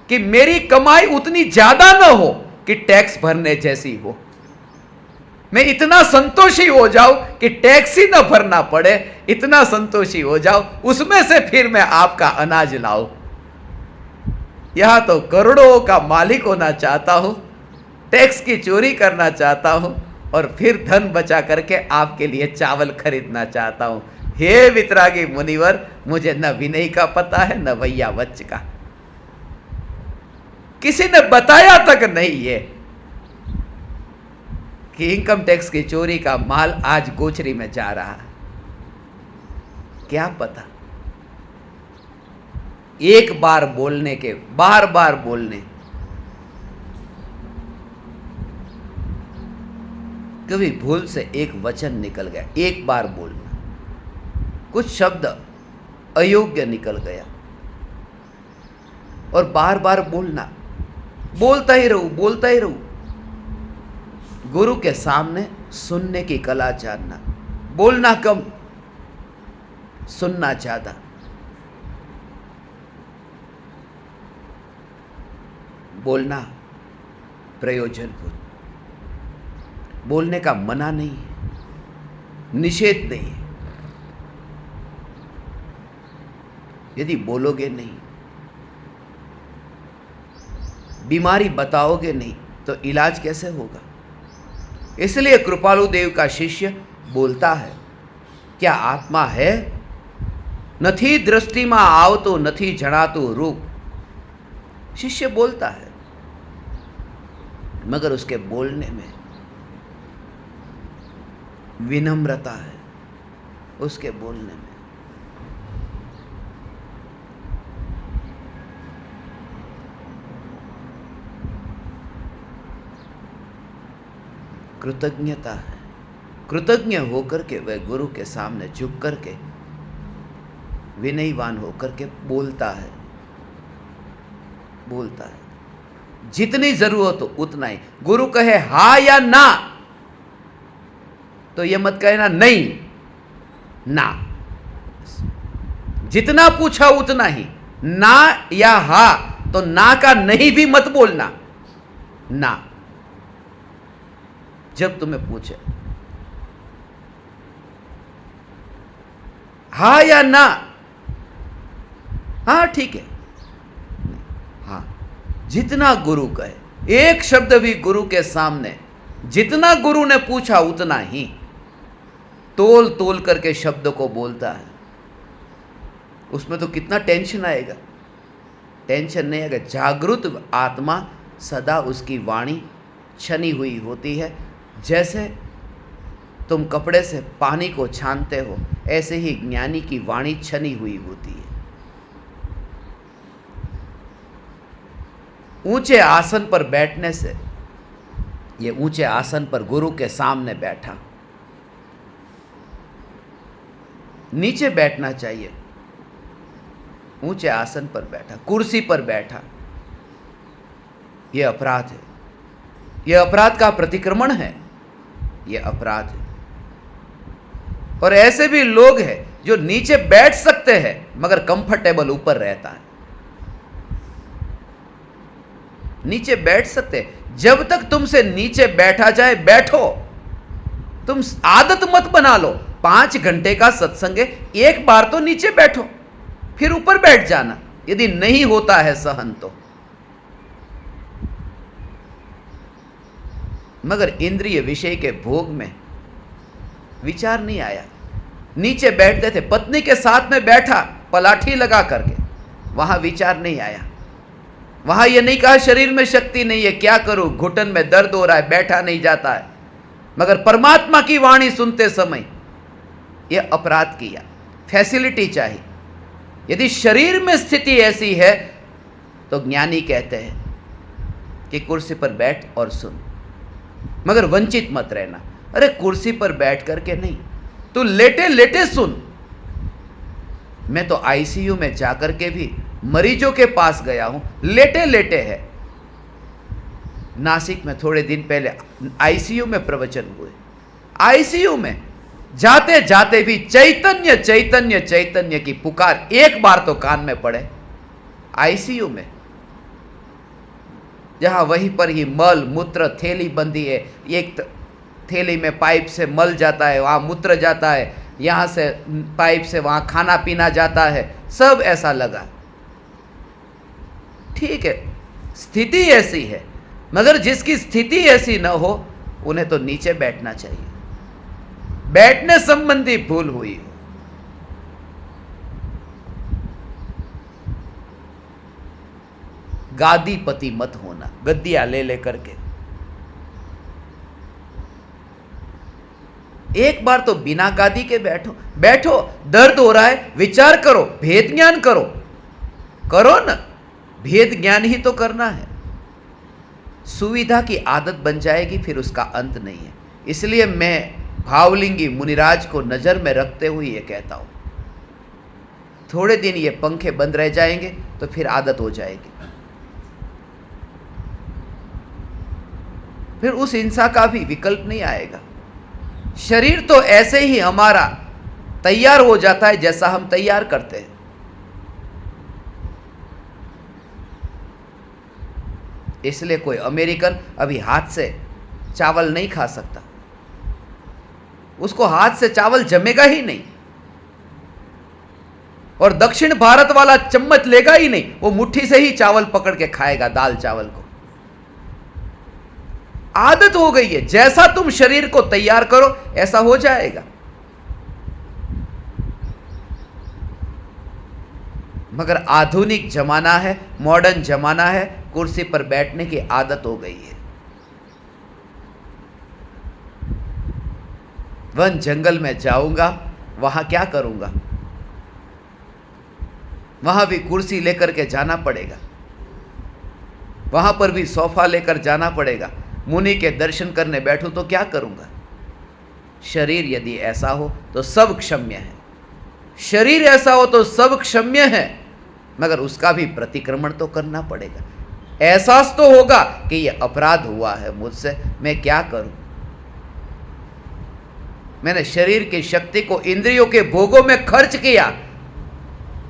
कि मेरी कमाई उतनी ज्यादा न हो कि टैक्स भरने जैसी हो। मैं इतना संतोषी हो जाऊं कि टैक्स ही न भरना पड़े, इतना संतोषी हो जाऊं, उसमें से फिर मैं आपका अनाज लाऊं। यहां तो करोड़ों का मालिक होना चाहता हूं, टैक्स की चोरी करना चाहता हूं, और फिर धन बचा करके आपके लिए चावल खरीदना चाहता हूं। हे वितरागी मुनिवर, मुझे न विनय का पता है न वैयावच का, किसी ने बताया तक नहीं है कि इनकम टैक्स की चोरी का माल आज गोचरी में जा रहा है। क्या पता? एक बार बोलने के, बार बार बोलने, कभी भूल से एक वचन निकल गया, एक बार बोलना, कुछ शब्द अयोग्य निकल गया, और बार बार बोलना, बोलता ही रहूं, बोलता ही रहूं। गुरु के सामने सुनने की कला जानना, बोलना कम, सुनना ज्यादा। बोलना प्रयोजनपूर्ण, बोलने का मना नहीं है, निषेध नहीं है। यदि बोलोगे नहीं, बीमारी बताओगे नहीं, तो इलाज कैसे होगा? इसलिए कृपालु देव का शिष्य बोलता है, क्या आत्मा है? नथी दृष्टि में आवतो, नथी जनातो रूप। शिष्य बोलता है, मगर उसके बोलने में विनम्रता है, उसके बोलने में। कृतज्ञता है। कृतज्ञ होकर के वह गुरु के सामने झुक करके, विनयवान होकर के बोलता है, बोलता है। जितनी जरूरत हो उतना ही। गुरु कहे हा या ना, तो यह मत कहना नहीं, ना। जितना पूछा उतना ही। ना या हा, तो ना का नहीं भी मत बोलना, ना। जब तुम्हें पूछे हा या ना, हाँ ठीक है, हाँ। जितना गुरु कहे, एक शब्द भी गुरु के सामने, जितना गुरु ने पूछा उतना ही तोल तोल करके शब्द को बोलता है। उसमें तो कितना टेंशन आएगा? टेंशन नहीं आएगा। जागृत आत्मा सदा उसकी वाणी छनी हुई होती है। जैसे तुम कपड़े से पानी को छानते हो, ऐसे ही ज्ञानी की वाणी छनी हुई होती है। ऊंचे आसन पर बैठने से, ये ऊंचे आसन पर गुरु के सामने बैठा, नीचे बैठना चाहिए। ऊंचे आसन पर बैठा, कुर्सी पर बैठा, यह अपराध है। यह अपराध का प्रतिक्रमण है, यह अपराध है। और ऐसे भी लोग हैं जो नीचे बैठ सकते हैं मगर कंफर्टेबल ऊपर रहता है। नीचे बैठ सकते हैं, जब तक तुमसे नीचे बैठा जाए बैठो। तुम आदत मत बना लो, 5 घंटे का सत्संग है, एक बार तो नीचे बैठो, फिर ऊपर बैठ जाना, यदि नहीं होता है सहन तो। मगर इंद्रिय विषय के भोग में विचार नहीं आया। नीचे बैठते थे, पत्नी के साथ में बैठा पलाठी लगा करके, वहां विचार नहीं आया। वहां यह नहीं कहा शरीर में शक्ति नहीं है, क्या करूं, घुटन में दर्द हो रहा है, बैठा नहीं जाता है। मगर परमात्मा की वाणी सुनते समय यह अपराध किया। फैसिलिटी चाहिए। यदि शरीर में स्थिति ऐसी है तो ज्ञानी कहते हैं कि कुर्सी पर बैठ और सुन, मगर वंचित मत रहना। अरे कुर्सी पर बैठ करके नहीं, तू लेटे लेटे सुन। मैं तो आईसीयू में जाकर के भी मरीजों के पास गया हूं, लेटे लेटे है। नासिक में थोड़े दिन पहले आईसीयू में प्रवचन हुए। आईसीयू में जाते जाते भी चैतन्य चैतन्य चैतन्य की पुकार एक बार तो कान में पड़े। आईसीयू में, जहां वहीं पर ही मल मूत्र थैली बंधी है, एक थैली में पाइप से मल जाता है, वहां मूत्र जाता है, यहां से पाइप से वहां खाना पीना जाता है, सब ऐसा लगा। ठीक है, स्थिति ऐसी है, मगर जिसकी स्थिति ऐसी न हो उन्हें तो नीचे बैठना चाहिए। बैठने संबंधी भूल हुई हो, गादीपति मत होना, गद्दिया ले लेकर के। एक बार तो बिना गादी के बैठो। बैठो, दर्द हो रहा है, विचार करो, भेद ज्ञान करो। करो ना, भेद ज्ञान ही तो करना है। सुविधा की आदत बन जाएगी, फिर उसका अंत नहीं है। इसलिए मैं भावलिंगी मुनिराज को नजर में रखते हुए ये कहता हूं, थोड़े दिन ये पंखे बंद रह जाएंगे तो फिर आदत हो जाएगी। फिर उस हिंसा का भी विकल्प नहीं आएगा। शरीर तो ऐसे ही हमारा तैयार हो जाता है जैसा हम तैयार करते हैं। इसलिए कोई अमेरिकन अभी हाथ से चावल नहीं खा सकता, उसको हाथ से चावल जमेगा ही नहीं। और दक्षिण भारत वाला चम्मच लेगा ही नहीं, वो मुट्ठी से ही चावल पकड़ के खाएगा, दाल चावल को। आदत हो गई है, जैसा तुम शरीर को तैयार करो ऐसा हो जाएगा। मगर आधुनिक जमाना है, मॉडर्न जमाना है, कुर्सी पर बैठने की आदत हो गई है। वन जंगल में जाऊंगा, वहां क्या करूंगा? वहां भी कुर्सी लेकर के जाना पड़ेगा, वहां पर भी सोफा लेकर जाना पड़ेगा। मुनि के दर्शन करने बैठूं तो क्या करूंगा? शरीर यदि ऐसा हो तो सब क्षम्य है, शरीर ऐसा हो तो सब क्षम्य है, मगर उसका भी प्रतिक्रमण तो करना पड़ेगा। एहसास तो होगा कि यह अपराध हुआ है मुझसे, मैं क्या करूं? मैंने शरीर की शक्ति को इंद्रियों के भोगों में खर्च किया।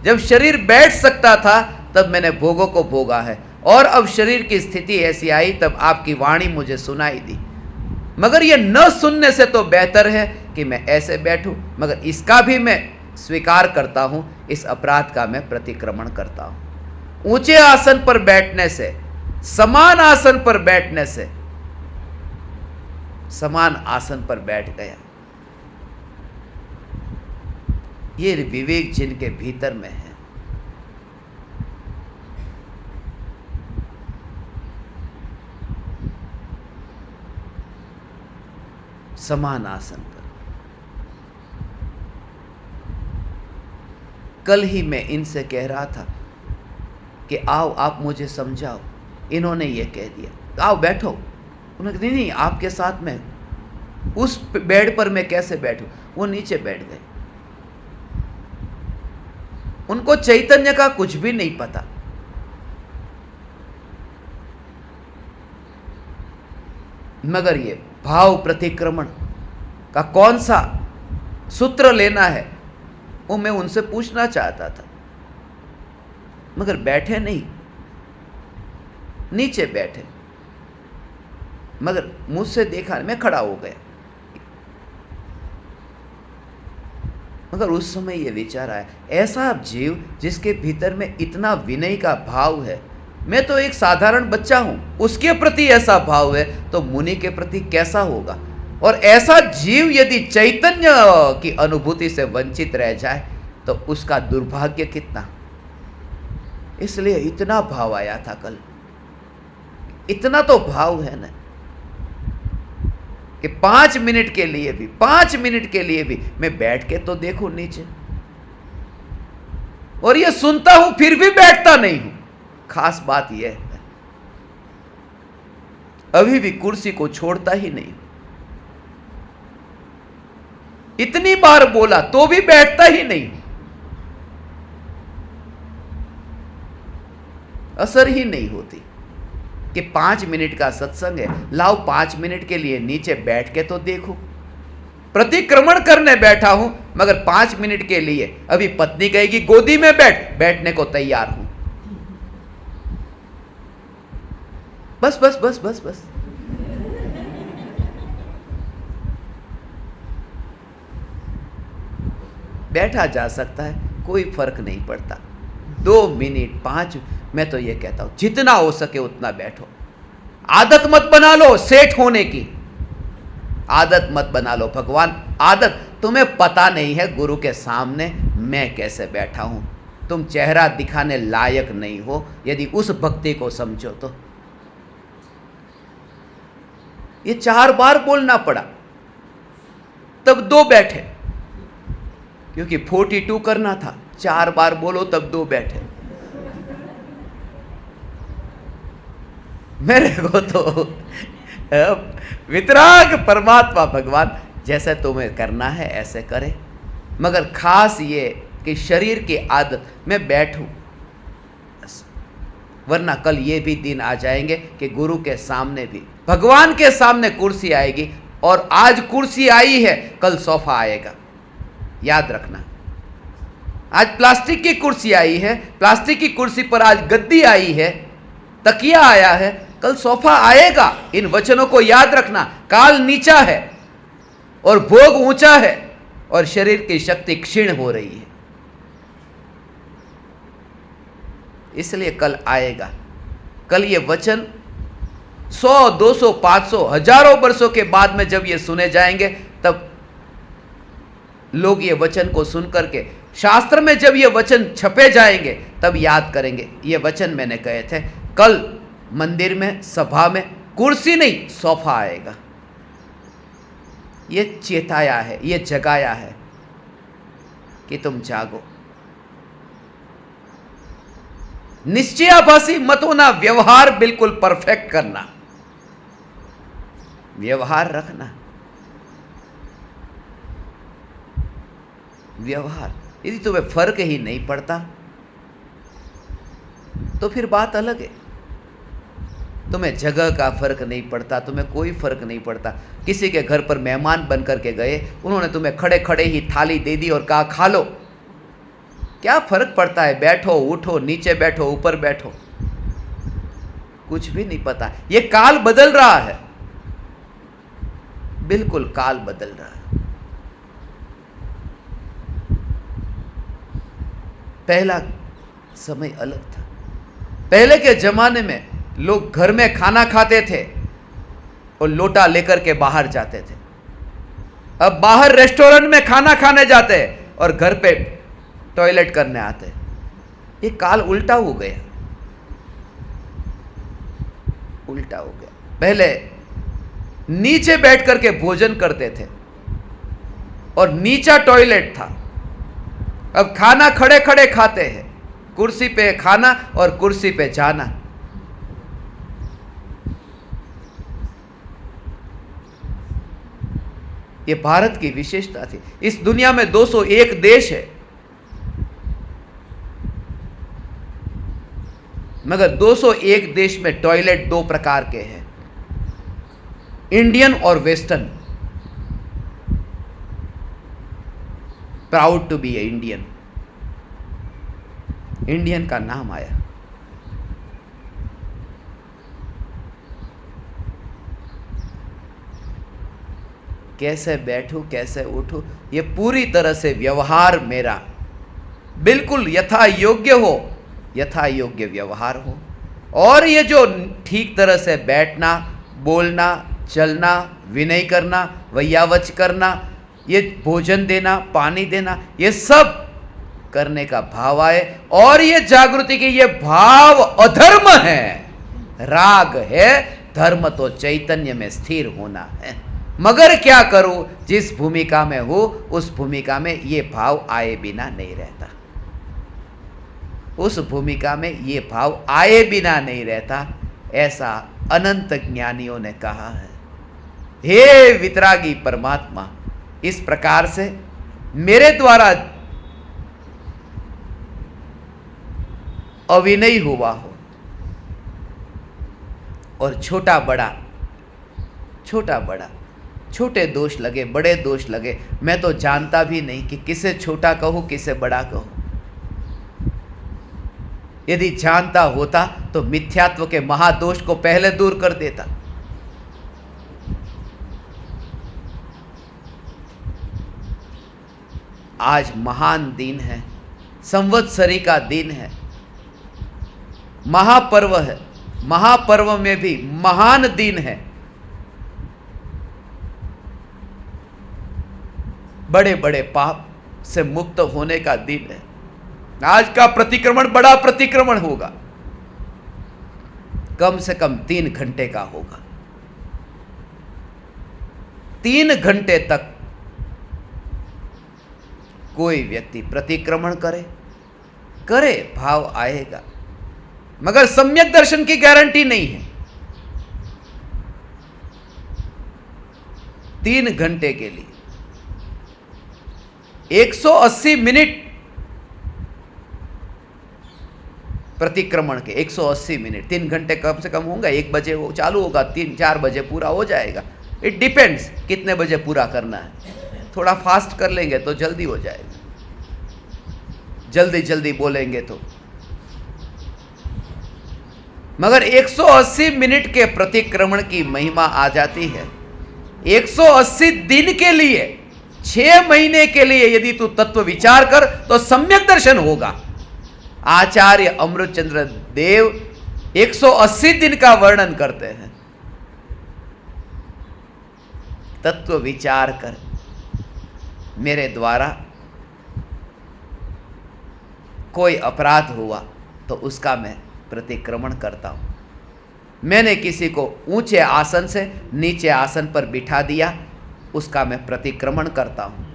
जब शरीर बैठ सकता था तब मैंने भोगों को भोगा है, और अब शरीर की स्थिति ऐसी आई तब आपकी वाणी मुझे सुनाई दी। मगर यह न सुनने से तो बेहतर है कि मैं ऐसे बैठूं। मगर इसका भी मैं स्वीकार करता हूं, इस अपराध का मैं प्रतिक्रमण करता हूं। ऊंचे आसन पर बैठने से, समान आसन पर बैठने से, समान आसन पर बैठ गया। ये विवेक जिनके भीतर में है, समान आसन पर। कल ही मैं इनसे कह रहा था कि आओ आप मुझे समझाओ, इन्होंने ये कह दिया आओ बैठो। उन्होंने कहा नहीं आपके साथ में उस बेड पर मैं कैसे बैठूं? वो नीचे बैठ गए। उनको चैतन्य का कुछ भी नहीं पता। मगर ये भाव प्रतिक्रमण का कौन सा सूत्र लेना है वो मैं उनसे पूछना चाहता था, मगर बैठे नहीं, नीचे बैठे। मगर मुझसे देखा, मैं खड़ा हो गया। मगर उस समय यह विचार आया, ऐसा जीव जिसके भीतर में इतना विनय का भाव है, मैं तो एक साधारण बच्चा हूं, उसके प्रति ऐसा भाव है तो मुनि के प्रति कैसा होगा। और ऐसा जीव यदि चैतन्य की अनुभूति से वंचित रह जाए तो उसका दुर्भाग्य कितना। इसलिए इतना भाव आया था कल, इतना तो भाव है ना कि 5 मिनट के लिए भी, 5 मिनट के लिए भी मैं बैठ के तो देखूं नीचे। और ये सुनता हूं फिर भी बैठता नहीं हूं। खास बात यह है, अभी भी कुर्सी को छोड़ता ही नहीं। इतनी बार बोला तो भी बैठता ही नहीं, असर ही नहीं होती कि 5 मिनट का सत्संग है, लाओ 5 मिनट के लिए नीचे बैठ के तो देखो। प्रतिक्रमण करने बैठा हूं मगर 5 मिनट के लिए, अभी पत्नी कहेगी गोदी में बैठ, बैठने को तैयार हूं। बस बस बस बस बस। बैठा जा सकता है, कोई फर्क नहीं पड़ता। 2 मिनट 5, मैं तो ये कहता हूं जितना हो सके उतना बैठो। आदत मत बना लो सेठ होने की, आदत मत बना लो। भगवान आदत, तुम्हें पता नहीं है गुरु के सामने मैं कैसे बैठा हूं। तुम चेहरा दिखाने लायक नहीं हो यदि उस भक्ति को समझो तो। ये 4 बार बोलना पड़ा तब 2 बैठे, क्योंकि 42 करना था। 4 बार बोलो तब 2 बैठे। मेरे को तो वितराग परमात्मा भगवान जैसे तुम्हें करना है ऐसे करे, मगर खास ये कि शरीर की आदत में बैठूं, वरना कल ये भी दिन आ जाएंगे कि गुरु के सामने भी, भगवान के सामने कुर्सी आएगी। और आज कुर्सी आई है, कल सोफा आएगा, याद रखना। आज प्लास्टिक की कुर्सी आई है, प्लास्टिक की कुर्सी पर आज गद्दी आई है, तकिया आया है, कल सोफा आएगा। इन वचनों को याद रखना। काल नीचा है और भोग ऊंचा है और शरीर की शक्ति क्षीण हो रही है, इसलिए कल आएगा। कल ये वचन 100, 200, 500, हजारों वर्षों के बाद में जब ये सुने जाएंगे, तब लोग ये वचन को सुन करके, शास्त्र में जब ये वचन छपे जाएंगे तब याद करेंगे ये वचन मैंने कहे थे। कल मंदिर में, सभा में कुर्सी नहीं सोफा आएगा। ये चेताया है, ये जगाया है कि तुम जागो। निश्चयाभासी मत होना, व्यवहार बिल्कुल परफेक्ट करना, व्यवहार रखना। व्यवहार, यदि तुम्हें फर्क ही नहीं पड़ता तो फिर बात अलग है। तुम्हें जगह का फर्क नहीं पड़ता, तुम्हें कोई फर्क नहीं पड़ता। किसी के घर पर मेहमान बन करके गए, उन्होंने तुम्हें खड़े खड़े ही थाली दे दी और कहा खा लो, क्या फर्क पड़ता है? बैठो, उठो, नीचे बैठो, ऊपर बैठो, कुछ भी नहीं पता। ये काल बदल रहा है, बिल्कुल काल बदल रहा है। पहला समय अलग था। पहले के जमाने में लोग घर में खाना खाते थे और लोटा लेकर के बाहर जाते थे। अब बाहर रेस्टोरेंट में खाना खाने जाते हैं और घर पे टॉयलेट करने आते हैं। ये काल उल्टा हो गया, उल्टा हो गया। पहले नीचे बैठ करके भोजन करते थे और नीचा टॉयलेट था। अब खाना खड़े खड़े खाते हैं, कुर्सी पे खाना और कुर्सी पे जाना। ये भारत की विशेषता थी। इस दुनिया में 201 देश है, मगर 201 देश में टॉयलेट 2 प्रकार के हैं, इंडियन और western. Proud to be a Indian, Indian का नाम आया। कैसे बैठूं, कैसे उठूं, ये पूरी तरह से व्यवहार मेरा बिल्कुल यथा योग्य हो, यथा योग्य व्यवहार हो। और ये जो ठीक तरह से बैठना, बोलना, चलना, विनय करना, वैयावच करना, ये भोजन देना, पानी देना, ये सब करने का भाव आए और ये जागृति की ये भाव अधर्म है, राग है, धर्म तो चैतन्य में स्थिर होना है। मगर क्या करूं, जिस भूमिका में हूं उस भूमिका में ये भाव आए बिना नहीं रहता, उस भूमिका में ये भाव आए बिना नहीं रहता, ऐसा अनंत ज्ञानियों ने कहा है। हे वितरागी परमात्मा, इस प्रकार से मेरे द्वारा अविनयी हुआ हो और छोटा बड़ा, छोटे दोष लगे, बड़े दोष लगे, मैं तो जानता भी नहीं कि किसे छोटा कहूं, किसे बड़ा कहूं। यदि जानता होता तो मिथ्यात्व के महादोष को पहले दूर कर देता। आज महान दिन है, संवत्सरी का दिन है, महापर्व है, महापर्व में भी महान दिन है। बड़े बड़े पाप से मुक्त होने का दिन है। आज का प्रतिक्रमण बड़ा प्रतिक्रमण होगा, कम से कम 3 घंटे का होगा। 3 घंटे तक कोई व्यक्ति प्रतिक्रमण करे, भाव आएगा, मगर सम्यक दर्शन की गारंटी नहीं है। 3 घंटे के लिए 180 मिनट प्रतिक्रमण के, 180 मिनट, 3 घंटे कम से कम होंगे। 1 बजे वो चालू होगा, 3-4 बजे पूरा हो जाएगा। इट डिपेंड्स कितने बजे पूरा करना है। थोड़ा फास्ट कर लेंगे तो जल्दी हो जाएगा, जल्दी जल्दी बोलेंगे तो। मगर 180 मिनट के प्रतिक्रमण की महिमा आ जाती है। 180 दिन के लिए, 6 महीने के लिए यदि तू तत्व विचार कर तो सम्यक दर्शन होगा। आचार्य अमृतचंद्र देव 180 दिन का वर्णन करते हैं। तत्व विचार कर, मेरे द्वारा कोई अपराध हुआ तो उसका मैं प्रतिक्रमण करता हूं। मैंने किसी को ऊंचे आसन से नीचे आसन पर बिठा दिया, उसका मैं प्रतिक्रमण करता हूं।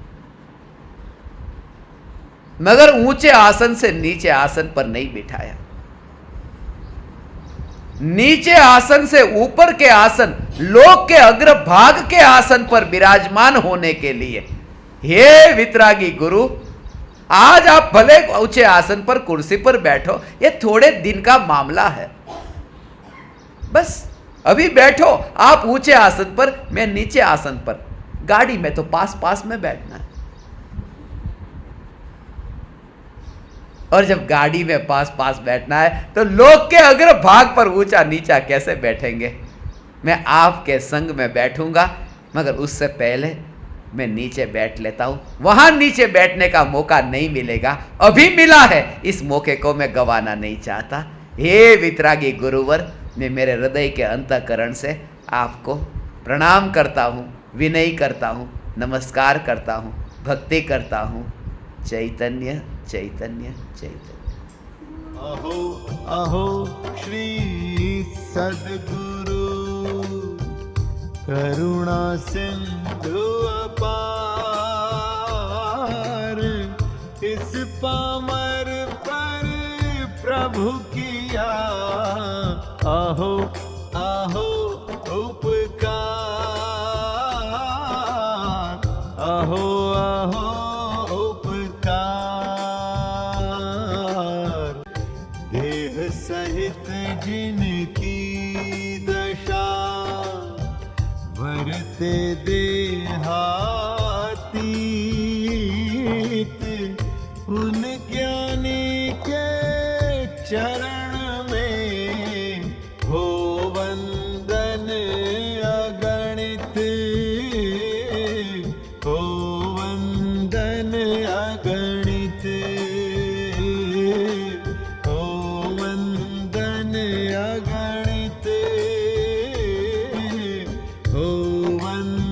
मगर ऊंचे आसन से नीचे आसन पर नहीं बिठाया। नीचे आसन से ऊपर के आसन, लोक के अग्रभाग के आसन पर विराजमान होने के लिए, हे वितरागी गुरु, आज आप भले ऊंचे आसन पर कुर्सी पर बैठो, ये थोड़े दिन का मामला है, बस अभी बैठो आप ऊंचे आसन पर, मैं नीचे आसन पर। गाड़ी में तो पास पास में बैठना है, और जब गाड़ी में पास पास बैठना है तो लोक के अग्र भाग पर ऊंचा नीचा कैसे बैठेंगे। मैं आपके संग में बैठूंगा, मगर उससे पहले मैं नीचे बैठ लेता हूं। वहां नीचे बैठने का मौका नहीं मिलेगा, अभी मिला है, इस मौके को मैं गंवाना नहीं चाहता। हे वितरागी गुरुवर, मैं मेरे हृदय के अंतःकरण से आपको प्रणाम करता हूं, विनय करता हूं, नमस्कार करता हूं, भक्ति करता हूं। चैतन्य चैतन्य चैतन्य। अहो अहो श्री सद्गुरु, करुणा सिंधु अपार, इस पामर पर प्रभु किया अहो अहो उपकार, अहो अहो उपकार। देह सहित जिनकी दशा, वरते देहातीत, उन ज्ञानी के चरण में हो वंदन अगणित, हो वंदन अगणित, हो वंदन वंदन